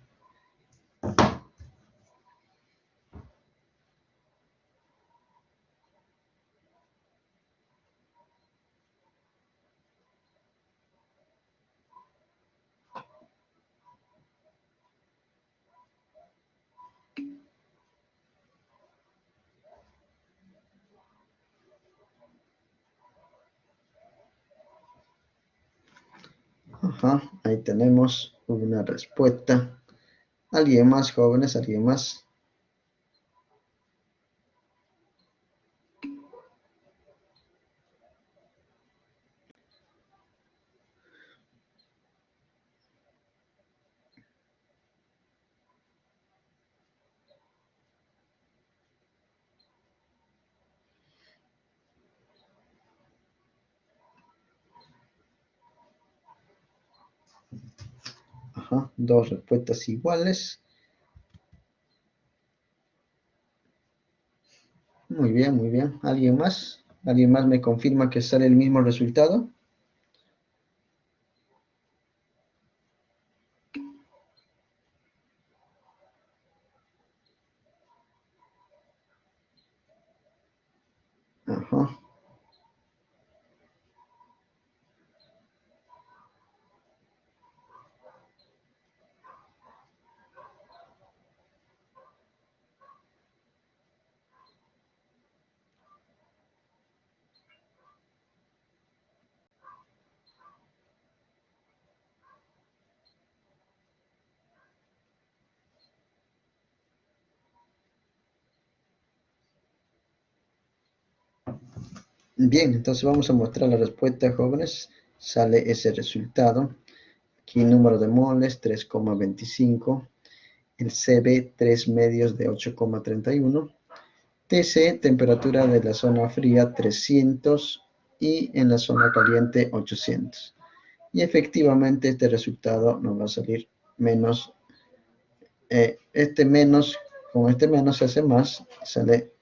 Ajá, ahí tenemos una respuesta. ¿Alguien más, jóvenes? ¿Alguien más? Ajá, dos respuestas iguales. Muy bien, muy bien. ¿Alguien más? ¿Alguien más me confirma que sale el mismo resultado? Ajá. Bien, entonces vamos a mostrar la respuesta, jóvenes. Sale ese resultado. Aquí número de moles 3,25. El CB 3 medios de 8,31. TC, temperatura de la zona fría 300 y en la zona caliente 800. Y efectivamente este resultado nos va a salir menos. Este menos, con este menos se hace más, sale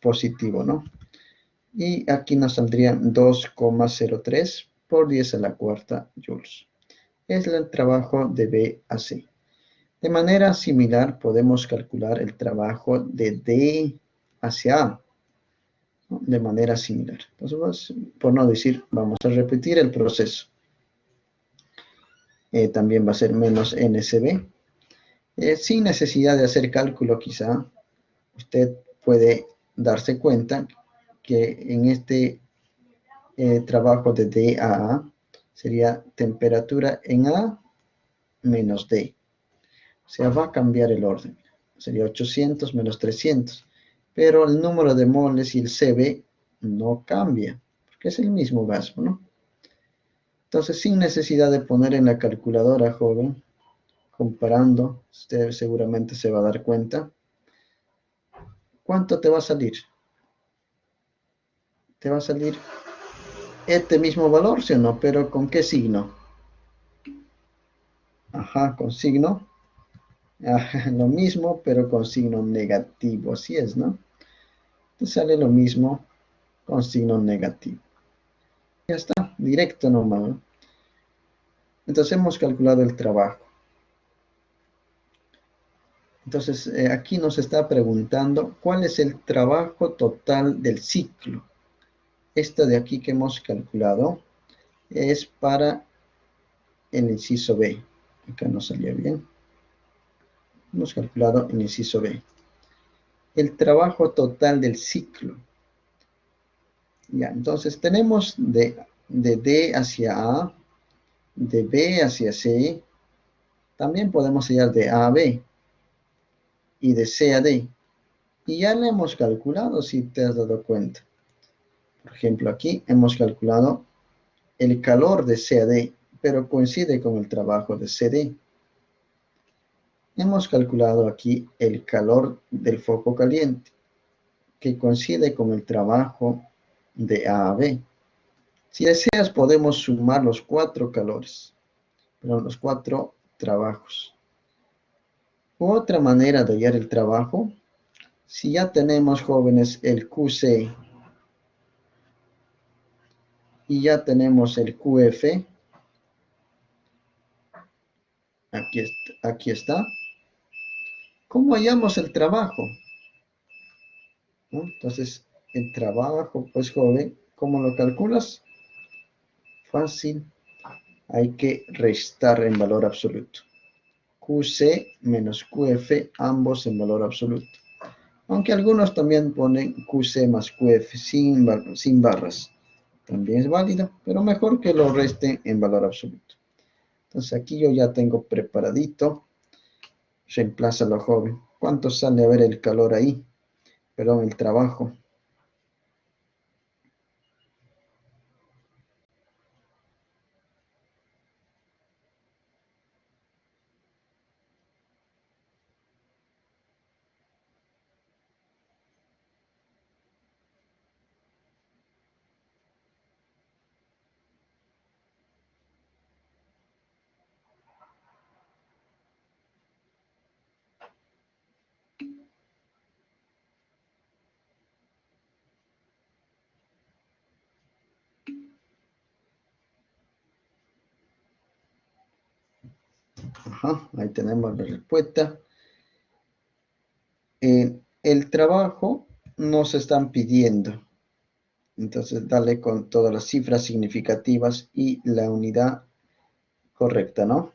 positivo, ¿no? Y aquí nos saldrían 2,03 por 10 a la cuarta joules. Es el trabajo de B a C. De manera similar podemos calcular el trabajo de D hacia A, ¿no? De manera similar. Entonces, por no decir, vamos a repetir el proceso. También va a ser menos NCB. Sin necesidad de hacer cálculo quizá, usted puede darse cuenta que en este trabajo de D a A sería temperatura en A menos D. O sea, va a cambiar el orden. Sería 800 menos 300. Pero el número de moles y el CB no cambia, porque es el mismo gasto, ¿no? Entonces, sin necesidad de poner en la calculadora, joven, comparando, usted seguramente se va a dar cuenta. ¿Cuánto te va a salir? Te va a salir este mismo valor, ¿sí o no? Pero ¿con qué signo? Ajá, con signo. Ajá, lo mismo, pero con signo negativo. Así es, ¿no? Te sale lo mismo con signo negativo. Ya está, directo nomás, ¿no? Entonces hemos calculado el trabajo. Entonces aquí nos está preguntando cuál es el trabajo total del ciclo. Esta de aquí que hemos calculado es para el inciso B. Acá no salía bien. Hemos calculado el inciso B. El trabajo total del ciclo. Ya, entonces tenemos de D hacia A, de B hacia C. También podemos hallar de A a B y de C a D. Y ya lo hemos calculado si te has dado cuenta. Por ejemplo, aquí hemos calculado el calor de C a D, pero coincide con el trabajo de CD. Hemos calculado aquí el calor del foco caliente, que coincide con el trabajo de A a B. Si deseas, podemos sumar los cuatro calores, perdón, los cuatro trabajos. Otra manera de hallar el trabajo, si ya tenemos, jóvenes, el QC y ya tenemos el QF, aquí está. ¿Cómo hallamos el trabajo? ¿No? Entonces, el trabajo, pues, joven, ¿cómo lo calculas? Fácil, hay que restar en valor absoluto. QC menos QF, ambos en valor absoluto. Aunque algunos también ponen QC más QF sin barras. También es válido, pero mejor que lo resten en valor absoluto. Entonces aquí yo ya tengo preparadito. Reemplázalo, joven. ¿Cuánto sale a ver el calor ahí? Perdón, el trabajo. Ajá, ahí tenemos la respuesta. El trabajo nos están pidiendo. Entonces, dale con todas las cifras significativas y la unidad correcta, ¿no?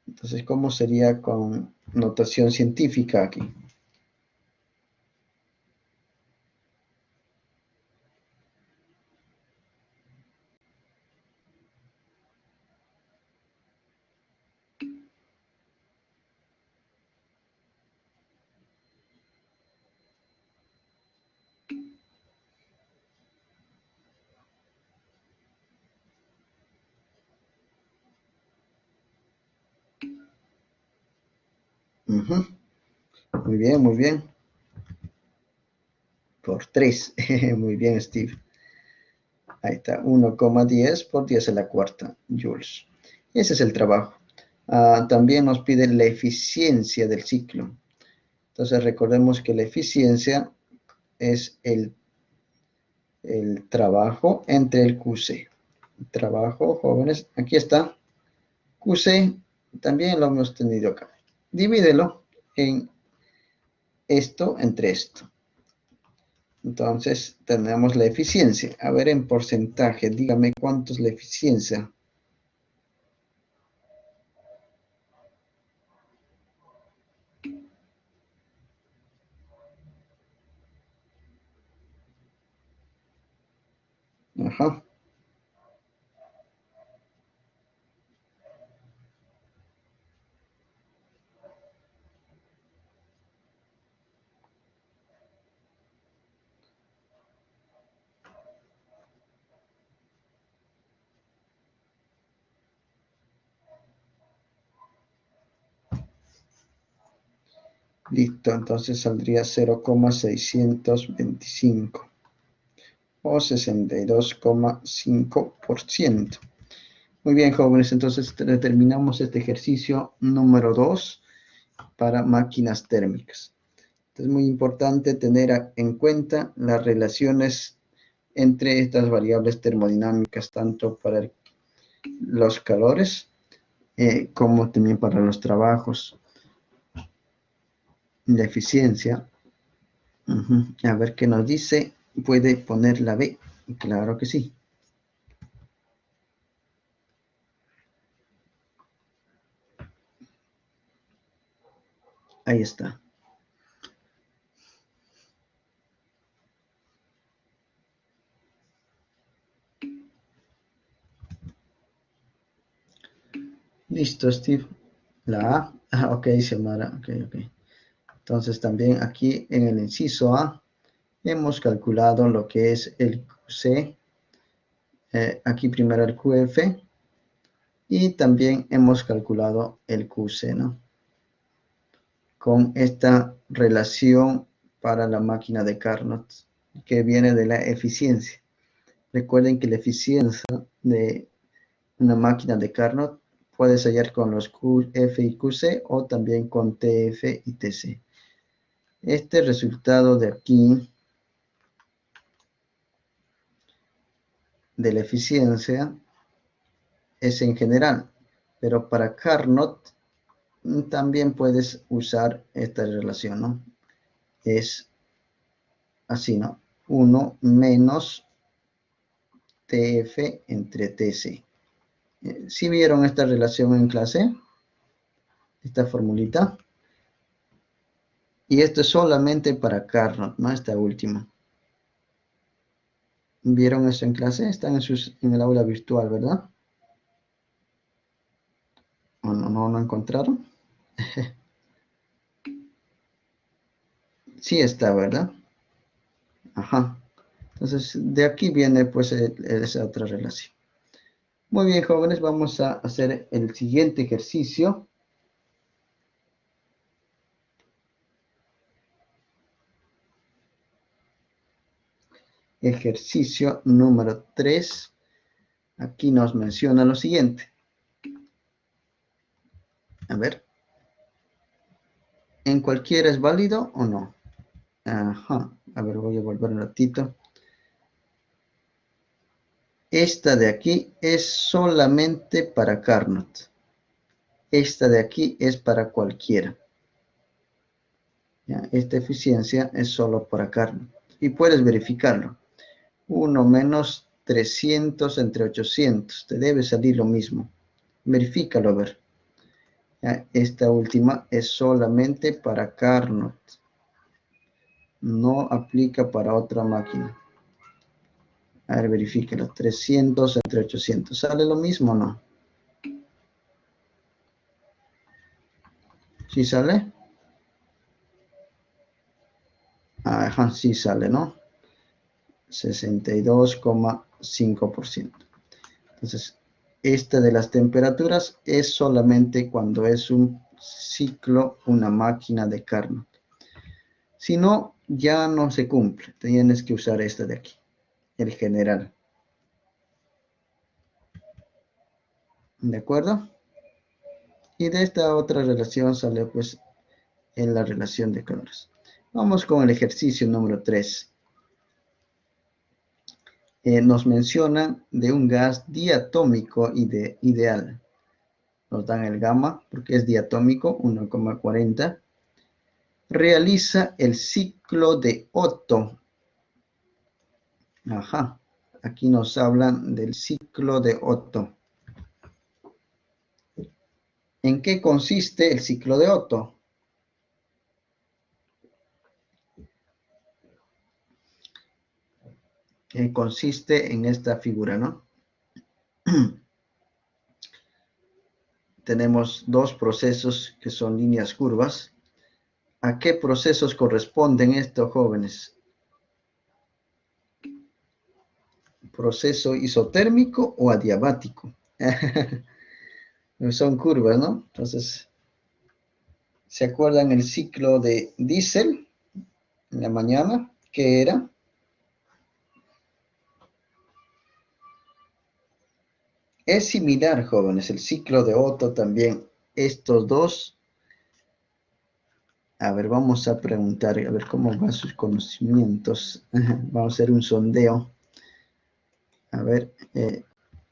Entonces, ¿cómo sería con notación científica aquí? Ujú. Muy bien, muy bien. Por 3. Muy bien, Steve. Ahí está, 1,10 por 10 a la cuarta joules. Ese es el trabajo. También nos pide la eficiencia del ciclo. Entonces recordemos que la eficiencia es el trabajo entre el QC. Trabajo, jóvenes, aquí está. QC también lo hemos tenido acá. Divídelo en esto entre esto. Entonces tenemos la eficiencia. A ver en porcentaje, dígame cuánto es la eficiencia. Ajá. Listo, entonces saldría 0,625 o 62,5%. Muy bien, jóvenes, entonces terminamos este ejercicio número 2 para máquinas térmicas. Es muy importante tener en cuenta las relaciones entre estas variables termodinámicas, tanto para los calores como también para los trabajos. La eficiencia. A ver qué nos dice. ¿Puede poner la B? Claro que sí. Ahí está. Listo, Steve. La A. Ok, Xiomara. Ok. Entonces también aquí en el inciso A hemos calculado lo que es el QC. Aquí primero el QF. Y también hemos calculado el QC, ¿no? Con esta relación para la máquina de Carnot, que viene de la eficiencia. Recuerden que la eficiencia de una máquina de Carnot puedes hallar con los QF y QC o también con TF y TC. Este resultado de aquí, de la eficiencia, es en general, pero para Carnot también puedes usar esta relación, ¿no? Es así, ¿no? 1 menos TF entre TC. ¿Sí vieron esta relación en clase? Esta formulita. Y esto es solamente para Carnot, ¿no? Esta última. ¿Vieron eso en clase? Están en el aula virtual, ¿verdad? ¿O no encontraron? Sí está, ¿verdad? Ajá. Entonces, de aquí viene pues esa otra relación. Muy bien, jóvenes, vamos a hacer el siguiente ejercicio. Ejercicio número 3. Aquí nos menciona lo siguiente. A ver. ¿En cualquiera es válido o no? Ajá. A ver, voy a volver un ratito. Esta de aquí es solamente para Carnot. Esta de aquí es para cualquiera. ¿Ya? Esta eficiencia es solo para Carnot. Y puedes verificarlo. 1 menos 300 entre 800. Te debe salir lo mismo. Verifícalo a ver. ¿Ya? Esta última es solamente para Carnot. No aplica para otra máquina. A ver, verifíquelo. 300 entre 800. ¿Sale lo mismo o no? ¿Sí sale? Ajá, sí sale, ¿no? 62,5%. Entonces, esta de las temperaturas es solamente cuando es un ciclo, una máquina de Carnot. Si no, ya no se cumple. Tienes que usar esta de aquí, el general. ¿De acuerdo? Y de esta otra relación sale pues en la relación de calores. Vamos con el ejercicio número 3. Nos menciona de un gas diatómico ideal. Nos dan el gamma porque es diatómico, 1,40. Realiza el ciclo de Otto. Ajá, aquí nos hablan del ciclo de Otto. ¿En qué consiste el ciclo de Otto? Consiste en esta figura, ¿no? Tenemos dos procesos que son líneas curvas. ¿A qué procesos corresponden estos jóvenes? ¿Proceso isotérmico o adiabático? Son curvas, ¿no? Entonces, ¿Se acuerdan el ciclo de Diesel en la mañana? ¿Qué era? Es similar, jóvenes, el ciclo de Otto también. Estos dos, a ver, vamos a preguntar, a ver cómo van sus conocimientos. Vamos a hacer un sondeo. A ver,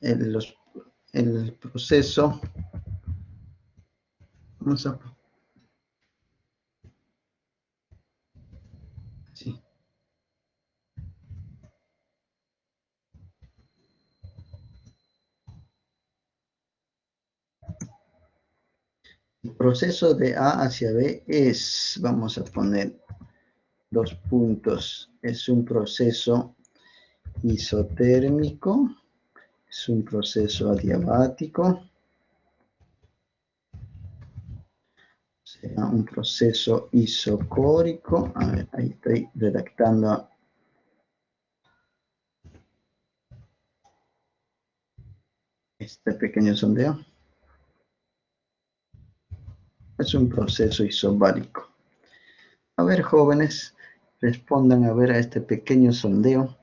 el proceso. Vamos a... Sí. El proceso de A hacia B es, vamos a poner dos puntos, es un proceso isotérmico, es un proceso adiabático, será un proceso isocórico. A ver, ahí estoy redactando este pequeño sondeo. Es un proceso isobárico. A ver, jóvenes, respondan a ver a este pequeño sondeo.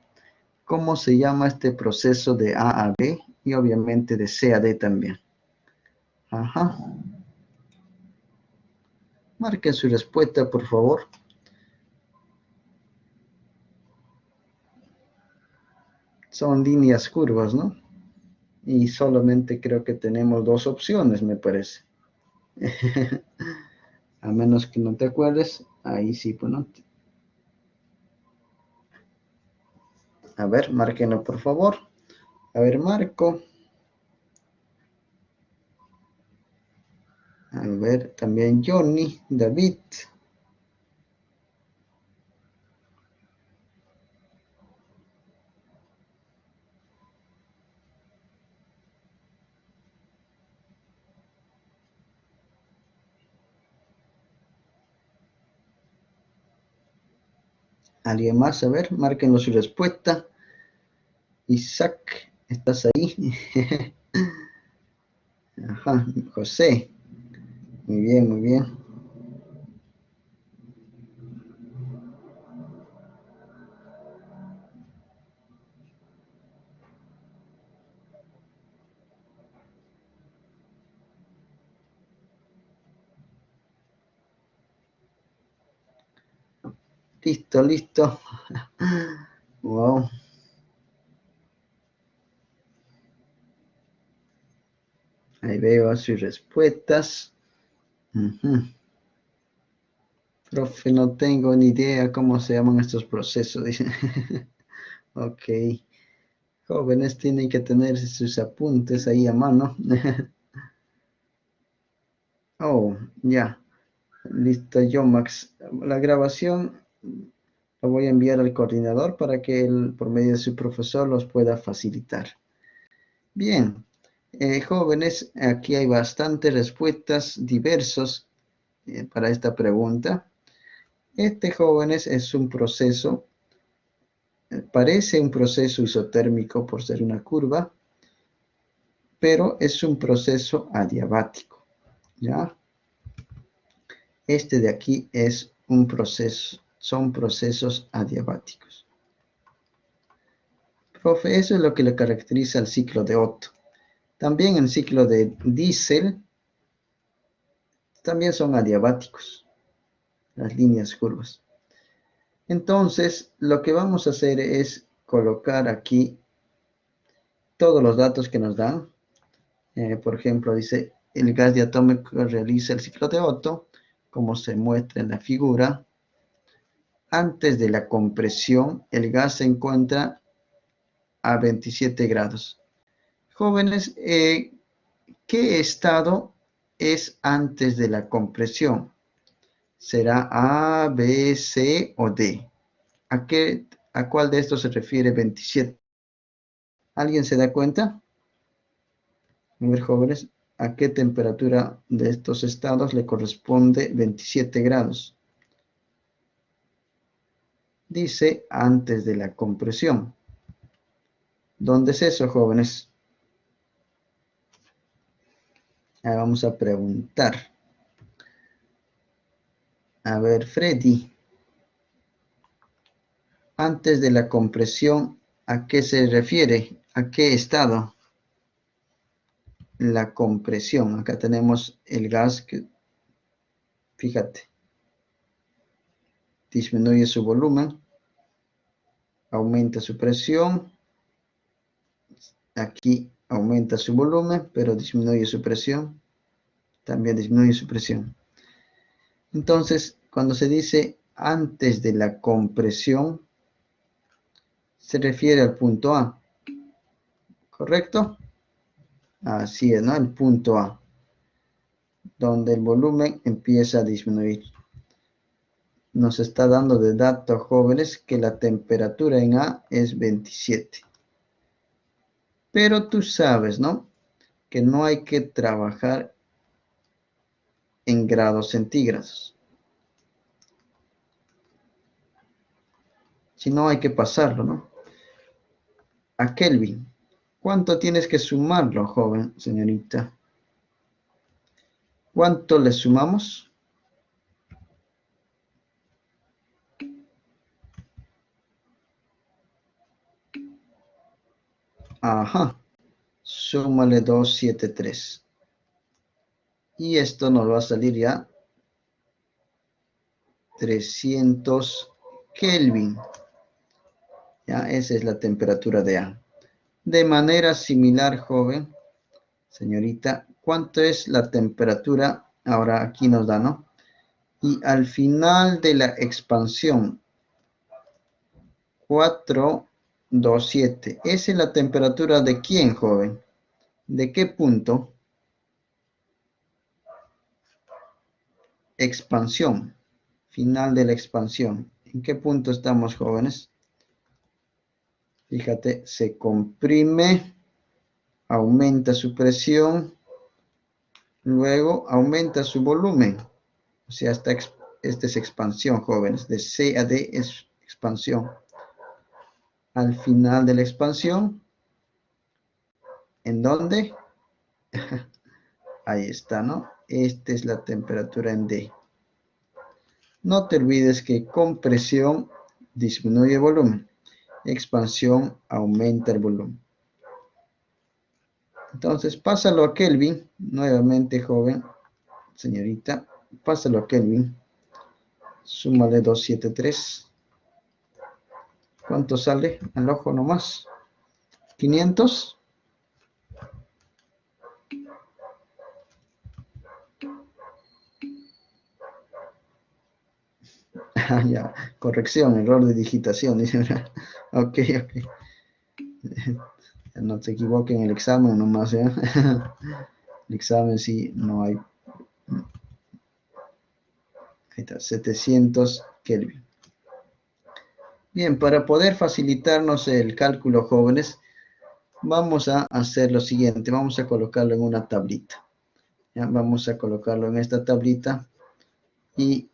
¿Cómo se llama este proceso de A a B y obviamente de C a D también? Ajá. Marquen su respuesta, por favor. Son líneas curvas, ¿no? Y solamente creo que tenemos dos opciones, me parece. A menos que no te acuerdes, ahí sí, pues no. A ver, márquenlo, por favor. A ver, Marco. A ver, también Johnny, David. ¿Alguien más? A ver, márquenlo su respuesta. Isaac, ¿estás ahí? Ajá, José. Muy bien, muy bien. Listo, listo. Wow. Ahí veo sus respuestas. Ujú. Profe, no tengo ni idea cómo se llaman estos procesos. Dice. Ok. Jóvenes tienen que tener sus apuntes ahí a mano. Oh, ya. Listo, yo, Max. La grabación la voy a enviar al coordinador para que él, por medio de su profesor, los pueda facilitar. Bien. Jóvenes, aquí hay bastantes respuestas diversos para esta pregunta. Este, jóvenes, es un proceso, parece un proceso isotérmico por ser una curva, pero es un proceso adiabático, ¿ya? Este de aquí es un proceso, son procesos adiabáticos. Profe, eso es lo que le caracteriza al ciclo de Otto. También el ciclo de Diesel también son adiabáticos, las líneas curvas. Entonces, lo que vamos a hacer es colocar aquí todos los datos que nos dan. Por ejemplo, dice, el gas diatómico realiza el ciclo de Otto, como se muestra en la figura. Antes de la compresión, el gas se encuentra a 27 grados. Jóvenes, ¿qué estado es antes de la compresión? ¿Será A, B, C o D? ¿A cuál de estos se refiere 27? ¿Alguien se da cuenta? A ver, jóvenes, ¿a qué temperatura de estos estados le corresponde 27 grados? Dice antes de la compresión. ¿Dónde es eso, jóvenes? Vamos a preguntar. A ver, Freddy, antes de la compresión, ¿a qué se refiere? ¿A qué estado? La compresión. Acá tenemos el gas que, fíjate, disminuye su volumen, aumenta su presión. Aquí aumenta su volumen, pero disminuye su presión. También disminuye su presión. Entonces, cuando se dice antes de la compresión, se refiere al punto A, ¿correcto? Así es, ¿no? El punto A, donde el volumen empieza a disminuir. Nos está dando de datos, jóvenes, que la temperatura en A es 27. Pero tú sabes, ¿no? Que no hay que trabajar en grados centígrados, sino hay que pasarlo, ¿no? A Kelvin. ¿Cuánto tienes que sumarlo, joven, señorita? ¿Cuánto le sumamos? Ajá. Súmale 273. Y esto nos va a salir ya 300 Kelvin. Ya, esa es la temperatura de A. De manera similar, joven, señorita, ¿cuánto es la temperatura? Ahora aquí nos da, ¿no? Y al final de la expansión, 427. ¿Esa es la temperatura de quién, joven? ¿De qué punto? Expansión. Final de la expansión. ¿En qué punto estamos, jóvenes? Fíjate, se comprime, aumenta su presión, luego aumenta su volumen. O sea, esta es expansión, jóvenes. De C a D es expansión. Al final de la expansión, ¿en dónde? Ahí está, ¿no? Esta es la temperatura en D. No te olvides que compresión disminuye el volumen. Expansión aumenta el volumen. Entonces, pásalo a Kelvin. Nuevamente, joven, señorita. Pásalo a Kelvin. Súmale 273. ¿Cuánto sale? Al ojo nomás. 500. Ah, ya. Corrección, error de digitación. Dice, ok, ok. No se equivoquen en el examen nomás, ¿eh? El examen sí, no hay. Ahí está, 700 Kelvin. Bien, para poder facilitarnos el cálculo, jóvenes, vamos a hacer lo siguiente. Vamos a colocarlo en una tablita. ¿Ya? Vamos a colocarlo en esta tablita y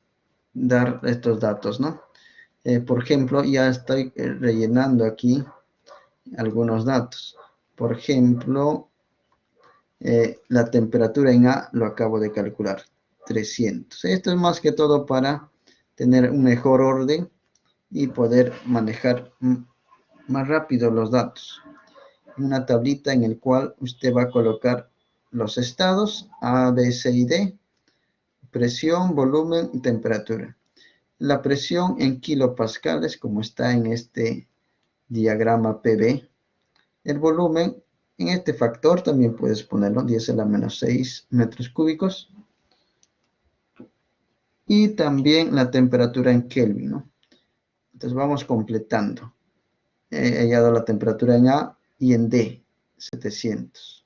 dar estos datos, ¿no? Por ejemplo, ya estoy rellenando aquí algunos datos. Por ejemplo, la temperatura en A lo acabo de calcular, 300. Esto es más que todo para tener un mejor orden y poder manejar más rápido los datos. Una tablita en el cual usted va a colocar los estados A, B, C y D, presión, volumen y temperatura. La presión en kilopascales, como está en este diagrama PB. El volumen en este factor también puedes ponerlo 10 a la menos 6 metros cúbicos. Y también la temperatura en Kelvin, ¿no? Entonces vamos completando. He hallado la temperatura en A y en D, 700.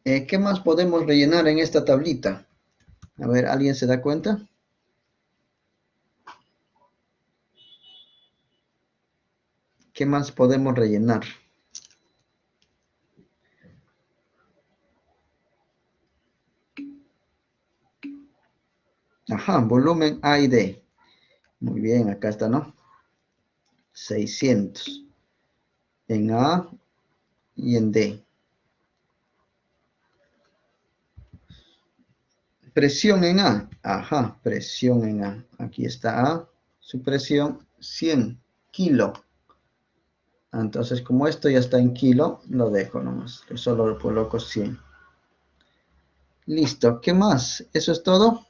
¿Qué más podemos rellenar en esta tablita? A ver, ¿alguien se da cuenta? ¿Qué más podemos rellenar? Ajá, volumen A y D. Muy bien, acá está, ¿no? 600 en A y en D. Presión en A. Ajá, presión en A. Aquí está A. Su presión 100 kilo. Entonces, como esto ya está en kilo, lo dejo nomás. Yo solo lo coloco 100. Listo. ¿Qué más? ¿Eso es todo?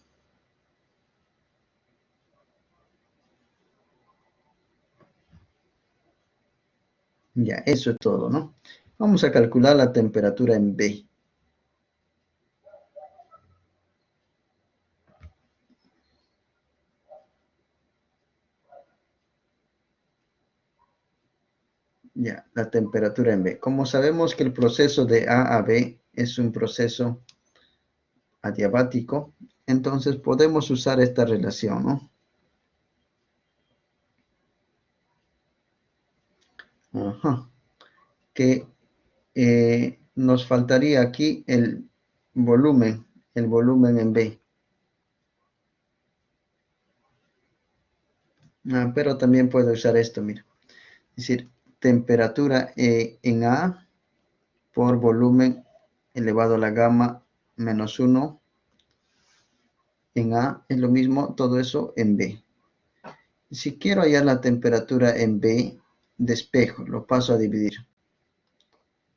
Ya, eso es todo, ¿no? Vamos a calcular la temperatura en B. Ya, la temperatura en B. Como sabemos que el proceso de A a B es un proceso adiabático, entonces podemos usar esta relación, ¿no? Ajá. Que nos faltaría aquí el volumen en B. Pero también puedo usar esto, mira. Es decir, temperatura en A por volumen elevado a la gamma menos 1 en A es lo mismo, todo eso en B. Si quiero hallar la temperatura en B, despejo, lo paso a dividir.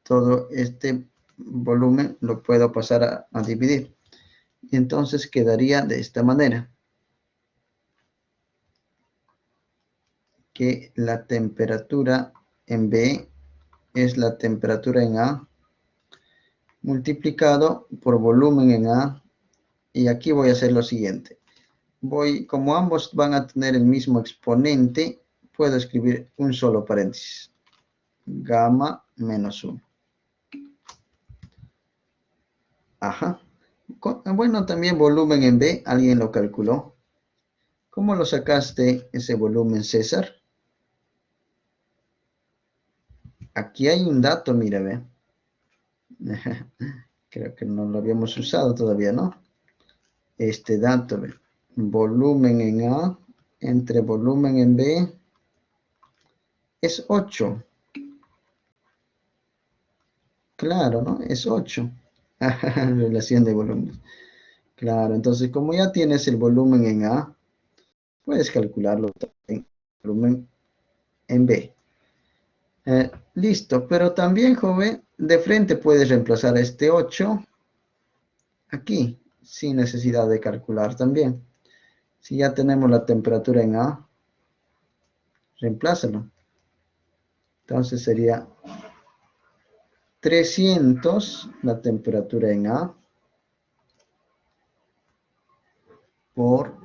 Todo este volumen lo puedo pasar a dividir. Y entonces quedaría de esta manera. Que la temperatura en B es la temperatura en A multiplicado por volumen en A. Y aquí voy a hacer lo siguiente. Como ambos van a tener el mismo exponente, puedo escribir un solo paréntesis. Gamma menos 1. Ajá. Bueno, también volumen en B, alguien lo calculó. ¿Cómo lo sacaste ese volumen, César? Aquí hay un dato, mira, ve. Creo que no lo habíamos usado todavía, ¿no? Este dato, ve. Volumen en A entre volumen en B es 8. Claro, ¿no? Es 8. Relación de volúmenes. Claro, entonces como ya tienes el volumen en A, puedes calcularlo también, volumen en B. Listo, pero también, joven, de frente puedes reemplazar este 8 aquí, sin necesidad de calcular también. Si ya tenemos la temperatura en A, reemplázalo. Entonces sería 300 la temperatura en A por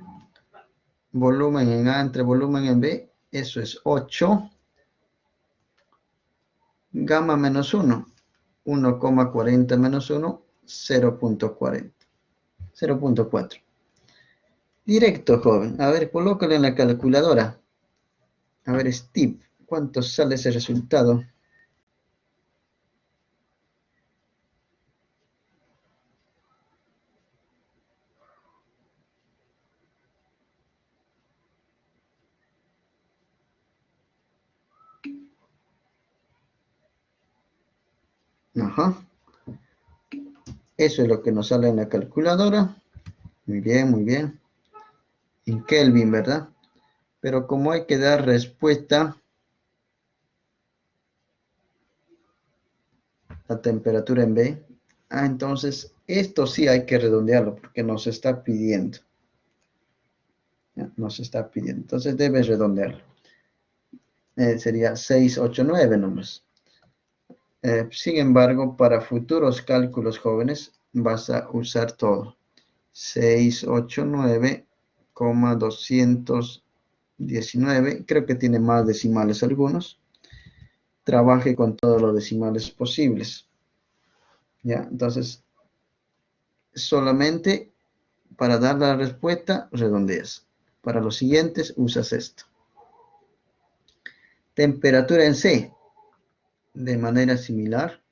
volumen en A entre volumen en B, eso es 8 gamma menos 1, 1,40 menos 1, 0,40, 0,4. Directo, joven. A ver, colócalo en la calculadora. A ver, Steve, ¿cuánto sale ese resultado? Ajá. Eso es lo que nos sale en la calculadora. Muy bien, muy bien. En Kelvin, ¿verdad? Pero como hay que dar respuesta a temperatura en B, entonces esto sí hay que redondearlo porque nos está pidiendo. ¿Ya? Nos está pidiendo. Entonces debes redondearlo. Sería 689 nomás. Sin embargo, para futuros cálculos jóvenes vas a usar todo. 689,219. Creo que tiene más decimales algunos. Trabaje con todos los decimales posibles. ¿Ya? Entonces, solamente para dar la respuesta, redondeas. Para los siguientes, usas esto. Temperatura en C. De manera similar.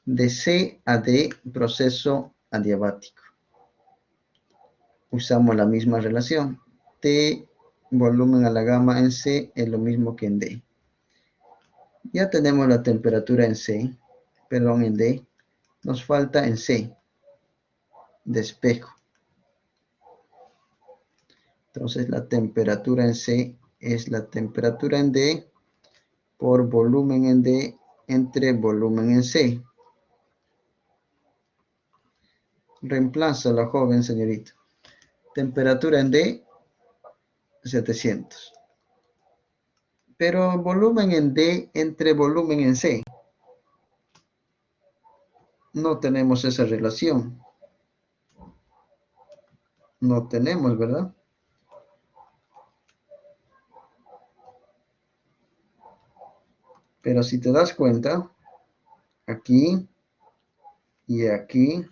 De C a D, proceso adiabático. Usamos la misma relación. T, volumen a la gamma en C, es lo mismo que en D. Ya tenemos la temperatura en C, perdón, en D. Nos falta en C, despejo. Entonces la temperatura en C es la temperatura en D por volumen en D entre volumen en C. Reemplaza la joven señorita. Temperatura en D, 700. Pero volumen en D entre volumen en C. No tenemos esa relación. No tenemos, ¿verdad? Pero si te das cuenta, aquí y aquí,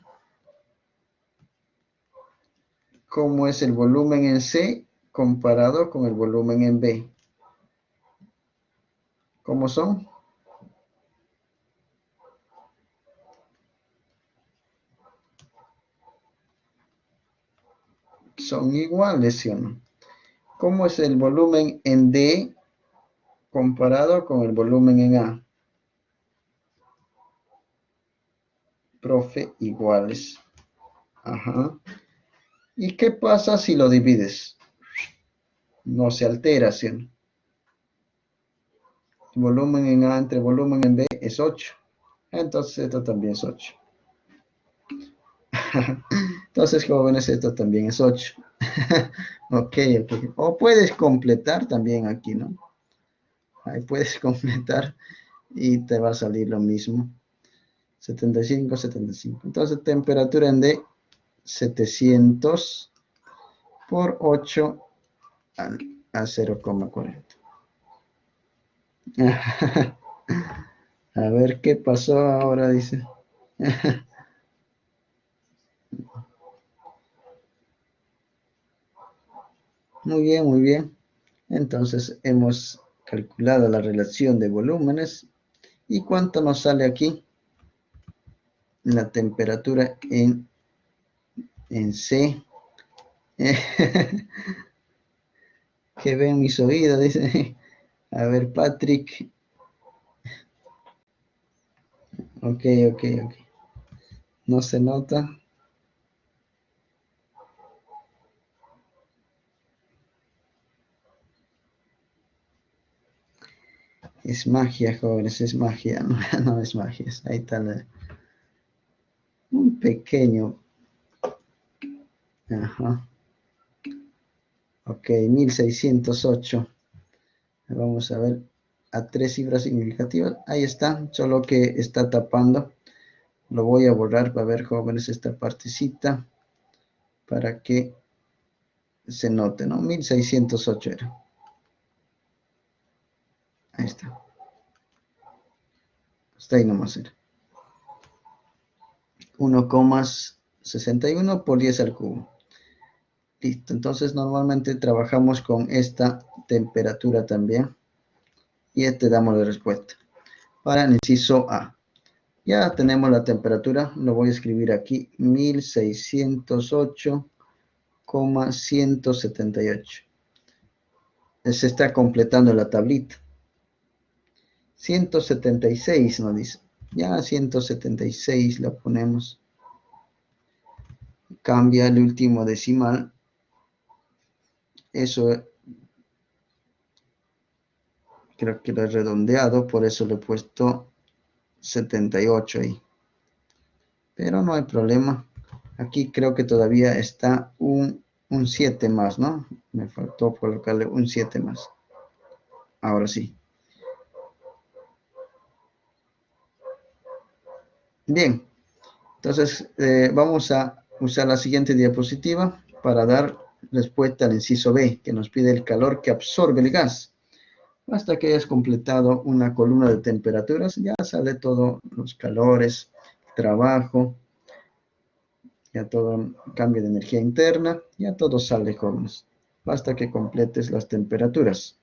¿cómo es el volumen en C comparado con el volumen en B? ¿Cómo son? Son iguales, ¿sí o no? ¿Cómo es el volumen en D comparado con el volumen en A? Profe, iguales. Ajá. ¿Y qué pasa si lo divides? No se altera, ¿sí o no? El volumen en A entre volumen en B es 8. Entonces esto también es 8. Entonces, jóvenes, esto también es 8. Ok, ok. O puedes completar también aquí, ¿no? Ahí puedes completar y te va a salir lo mismo. 75, 75. Entonces, temperatura en D, 700 por 8 a 0,40. A ver qué pasó ahora, dice. Muy bien, muy bien. Entonces, hemos calculado la relación de volúmenes. ¿Y cuánto nos sale aquí? La temperatura en C. Que ven mis oídos, dice. A ver, Patrick. Ok, ok, ok. No se nota. Es magia, jóvenes, es magia. No, no es magia. Ahí está un pequeño. Ajá. Ok, 1608. Vamos a ver a 3 cifras significativas. Ahí está, solo que está tapando. Lo voy a borrar para ver, jóvenes, esta partecita para que se note, ¿no? 1608 era. Ahí está. Hasta ahí nomás era. 1,61 por 10 al cubo. Listo. Entonces, normalmente trabajamos con esta temperatura también. Y este damos la respuesta. Para el inciso A. Ya tenemos la temperatura. Lo voy a escribir aquí. 1608,178. Se está completando la tablita. 176 nos dice. Ya 176 la ponemos. Cambia el último decimal. Eso creo que lo he redondeado, por eso le he puesto 78 ahí. Pero no hay problema. Aquí creo que todavía está un 7 más, ¿no? Me faltó colocarle un 7 más. Ahora sí. Bien. Entonces, vamos a usar la siguiente diapositiva para dar respuesta al inciso B, que nos pide el calor que absorbe el gas. Hasta que hayas completado una columna de temperaturas, ya sale todos los calores, trabajo, ya todo cambio de energía interna, ya todo sale, jóvenes. Basta que completes las temperaturas.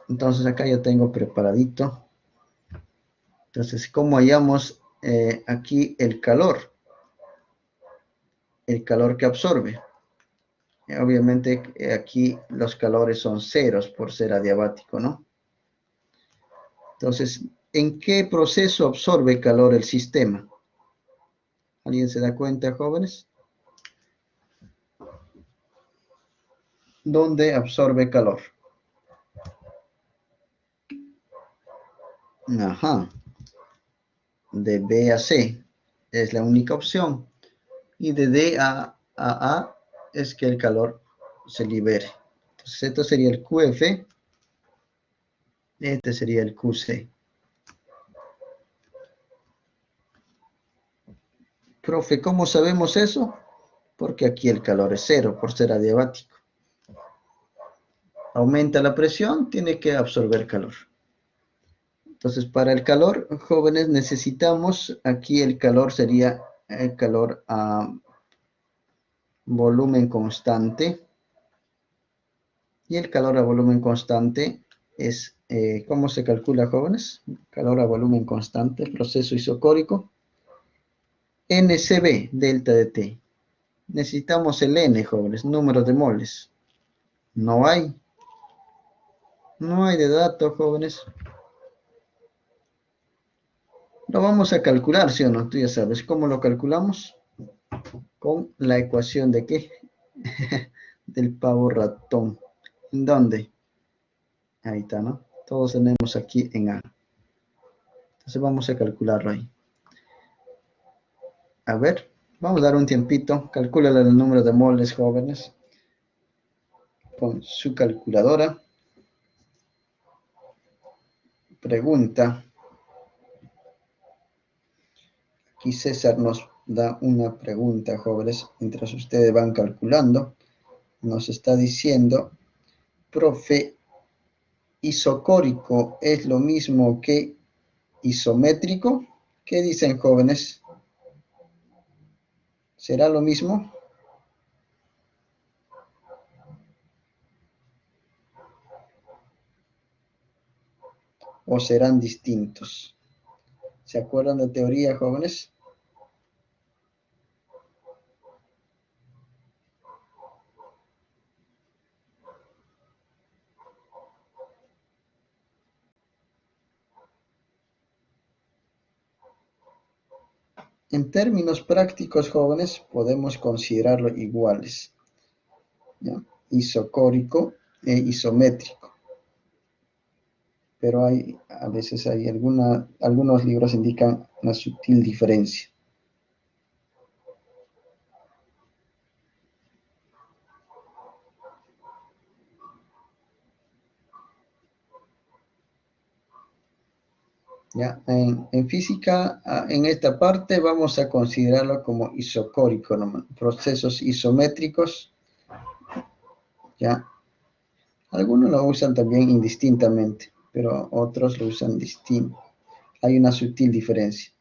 Entonces acá ya tengo preparadito. Entonces, ¿cómo hallamos aquí el calor? El calor que absorbe. Obviamente aquí los calores son ceros por ser adiabático, ¿no? Entonces, ¿en qué proceso absorbe calor el sistema? ¿Alguien se da cuenta, jóvenes? donde absorbe calor. Ajá. De B a C es la única opción. Y de D a es que el calor se libere. Entonces, esto sería el QF. Este sería el QC. Profe, ¿cómo sabemos eso? Porque aquí el calor es cero, por ser adiabático. Aumenta la presión, tiene que absorber calor. Entonces, para el calor, jóvenes, necesitamos, aquí el calor sería el calor a volumen constante. Y el calor a volumen constante es, ¿cómo se calcula, jóvenes? Calor a volumen constante, proceso isocórico. NCB, delta de T. Necesitamos el N, jóvenes, número de moles. No hay. No hay de datos, jóvenes. Lo vamos a calcular, ¿sí o no? Tú ya sabes cómo lo calculamos. Con la ecuación de qué? Del pavo ratón. ¿En dónde? Ahí está, ¿no? Todos tenemos aquí en A. Entonces vamos a calcularlo ahí. A ver, vamos a dar un tiempito. Calcúlale el número de moles, jóvenes, con su calculadora. Pregunta. Aquí César nos da una pregunta, jóvenes, mientras ustedes van calculando. Nos está diciendo, profe, ¿isocórico es lo mismo que isométrico? ¿Qué dicen, jóvenes? ¿Será lo mismo? ¿O serán distintos? ¿Se acuerdan de teoría, jóvenes? En términos prácticos, jóvenes, podemos considerarlo iguales, ¿ya? Isocórico e isométrico. Pero a veces hay algunos libros indican una sutil diferencia. ¿Ya? En física, en esta parte vamos a considerarlo como isocórico, ¿no? Procesos isométricos, ¿ya? Algunos lo usan también indistintamente, pero otros lo usan distinto. Hay una sutil diferencia.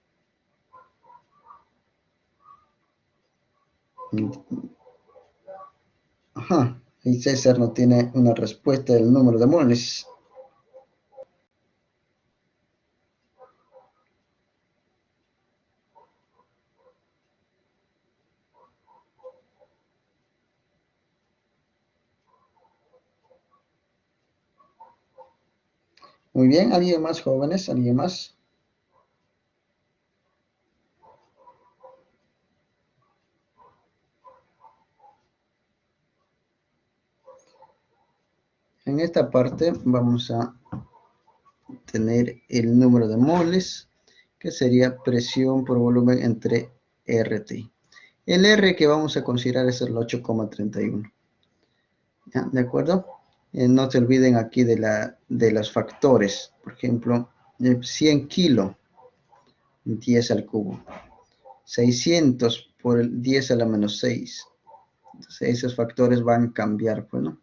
Ajá, y César no tiene una respuesta del número de moles. Muy bien, ¿alguien más, jóvenes? ¿Alguien más? En esta parte vamos a tener el número de moles, que sería presión por volumen entre RT. El R que vamos a considerar es el 8,31. ¿Ya? ¿De acuerdo? No se olviden aquí de los factores. Por ejemplo, 100 kilos, 10 al cubo. 600 por el 10 a la menos 6. Entonces, esos factores van a cambiar, pues, ¿no?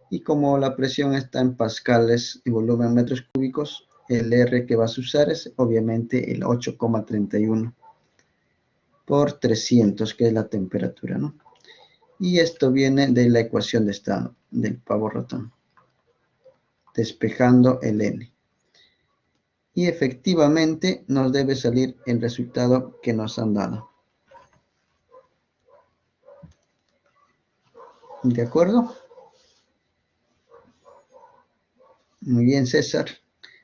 Y como la presión está en pascales y volumen en metros cúbicos, el R que vas a usar es obviamente el 8,31 por 300, que es la temperatura, ¿no? Y esto viene de la ecuación de estado del pavo ratón, despejando el N. Y efectivamente nos debe salir el resultado que nos han dado. ¿De acuerdo? Muy bien, César.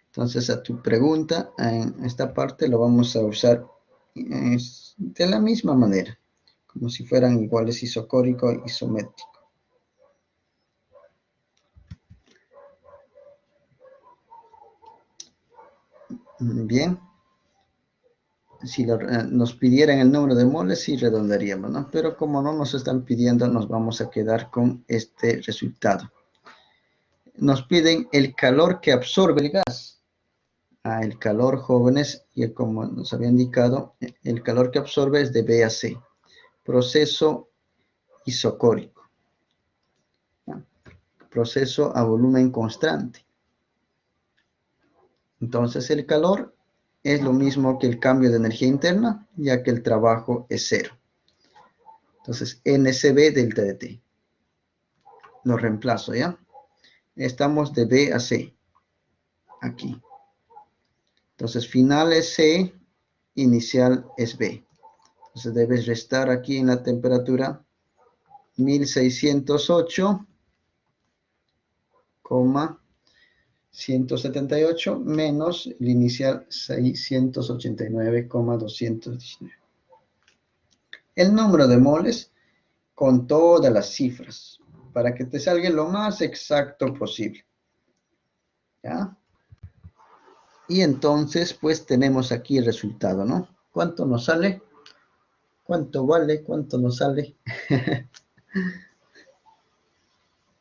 Entonces, a tu pregunta, en esta parte lo vamos a usar de la misma manera, como si fueran iguales isocórico e isométrico. Bien. Si nos pidieran el número de moles, sí redondaríamos, ¿no? Pero como no nos están pidiendo, nos vamos a quedar con este resultado. Nos piden el calor que absorbe el gas. El calor, jóvenes, y como nos había indicado, el calor que absorbe es de B a C. Proceso isocórico. Proceso a volumen constante. Entonces el calor es lo mismo que el cambio de energía interna, ya que el trabajo es cero. Entonces, NCB delta de T. Lo reemplazo, ¿ya? Estamos de B a C. Aquí. Entonces, final es C, inicial es B. Entonces, debes restar aquí en la temperatura 1608,178 menos el inicial 689,219. El número de moles con todas las cifras, para que te salga lo más exacto posible. ¿Ya? Y entonces, pues tenemos aquí el resultado, ¿no? ¿Cuánto nos sale? ¿Cuánto vale? ¿Cuánto nos sale?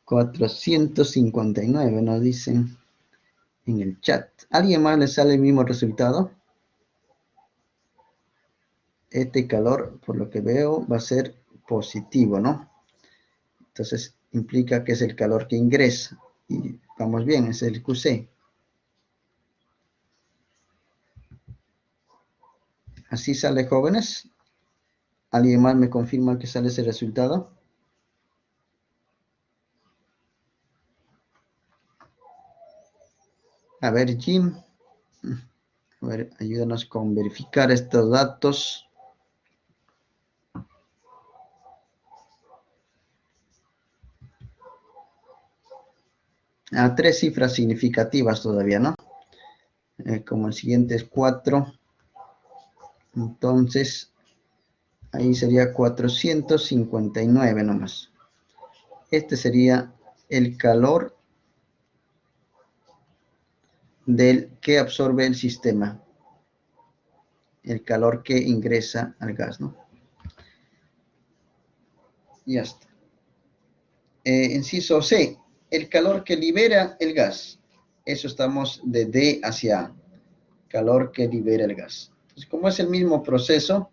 459 nos dicen en el chat. ¿Alguien más le sale el mismo resultado? Este calor, por lo que veo, va a ser positivo, ¿no? Entonces, implica que es el calor que ingresa. Y vamos bien, es el QC. Así sale, jóvenes. ¿Alguien más me confirma que sale ese resultado? A ver, Jim. A ver, ayúdanos con verificar estos datos. Tres cifras significativas todavía, ¿no? Como el siguiente es 4. Entonces, ahí sería 459 nomás. Este sería el calor del que absorbe el sistema. El calor que ingresa al gas, ¿no? Ya está. Inciso C, el calor que libera el gas. Eso estamos de D hacia A. Calor que libera el gas. Entonces, como es el mismo proceso,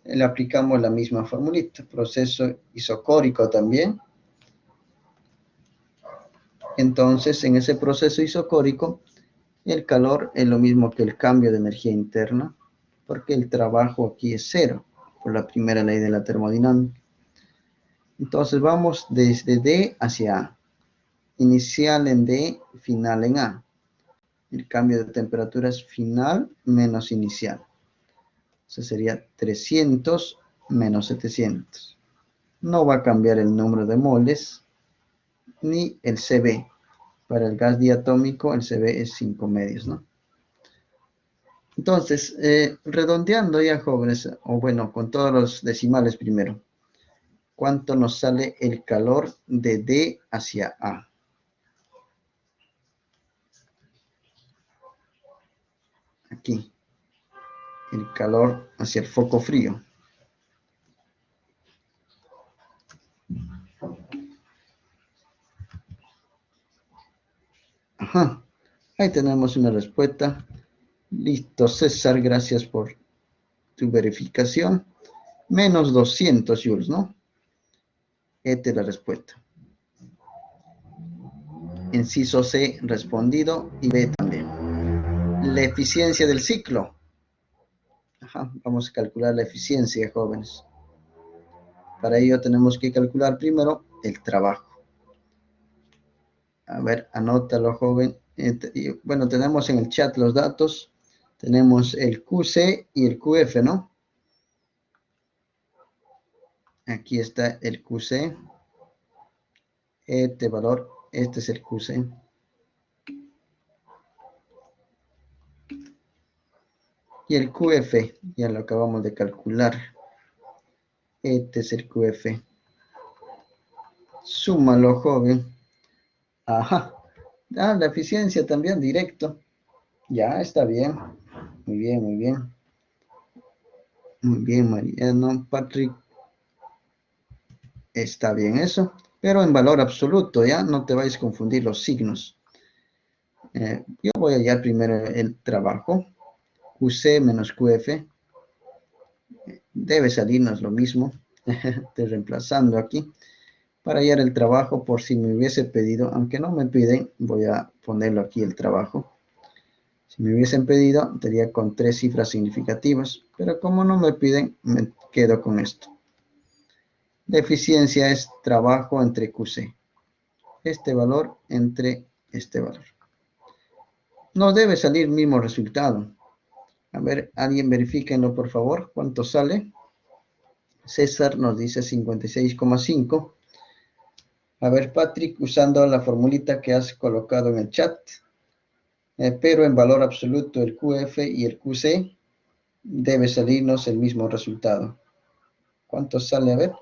le aplicamos la misma formulita. Proceso isocórico también. Entonces, en ese proceso isocórico, el calor es lo mismo que el cambio de energía interna, porque el trabajo aquí es cero, por la primera ley de la termodinámica. Entonces, vamos desde D hacia A. Inicial en D, final en A. El cambio de temperatura es final menos inicial. Eso sería 300 menos 700. No va a cambiar el número de moles ni el CB. Para el gas diatómico el CB es 5 medios, ¿no? Entonces, redondeando ya, jóvenes, o bueno, con todos los decimales primero. ¿Cuánto nos sale el calor de D hacia A? Aquí. El calor hacia el foco frío. Ajá. Ahí tenemos una respuesta. Listo, César, gracias por tu verificación. Menos 200 joules, ¿no? Esta es la respuesta. Inciso C, respondido, y B también. La eficiencia del ciclo. Ajá, vamos a calcular la eficiencia, jóvenes. Para ello tenemos que calcular primero el trabajo. A ver, anótalo, joven. Bueno, tenemos en el chat los datos. Tenemos el QC y el QF, ¿no? Aquí está el QC. Este valor, este es el QC. Y el QF, ya lo acabamos de calcular. Este es el QF. Súmalo, joven. Ajá. La eficiencia también directo. Ya, está bien. Muy bien, muy bien. Muy bien, Mariano. Patrick, está bien eso. Pero en valor absoluto, ¿ya? No te vayas a confundir los signos. Yo voy a hallar primero el trabajo. QC menos QF. Debe salirnos lo mismo. Estoy reemplazando aquí. Para hallar el trabajo, por si me hubiese pedido, aunque no me piden, voy a ponerlo aquí el trabajo. Si me hubiesen pedido, estaría con 3 cifras significativas, pero como no me piden, me quedo con esto. La eficiencia es trabajo entre QC. Este valor entre este valor. Nos debe salir el mismo resultado. A ver, alguien verifíquenlo por favor. ¿Cuánto sale? César nos dice 56,5. A ver, Patrick, usando la formulita que has colocado en el chat, pero en valor absoluto el QF y el QC, debe salirnos el mismo resultado. ¿Cuánto sale? A ver.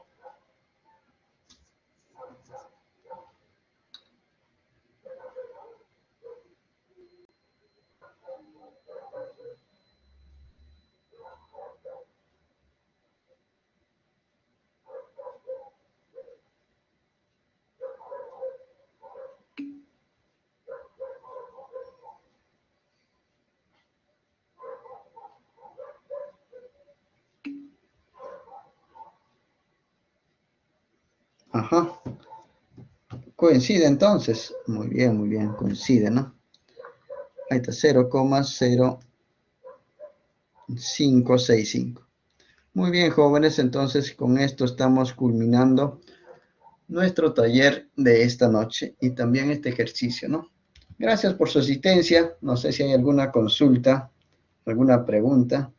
Ajá. Coincide entonces. Muy bien, coincide, ¿no? Ahí está, 0,0565. Muy bien, jóvenes, entonces con esto estamos culminando nuestro taller de esta noche y también este ejercicio, ¿no? Gracias por su asistencia. No sé si hay alguna consulta, alguna pregunta.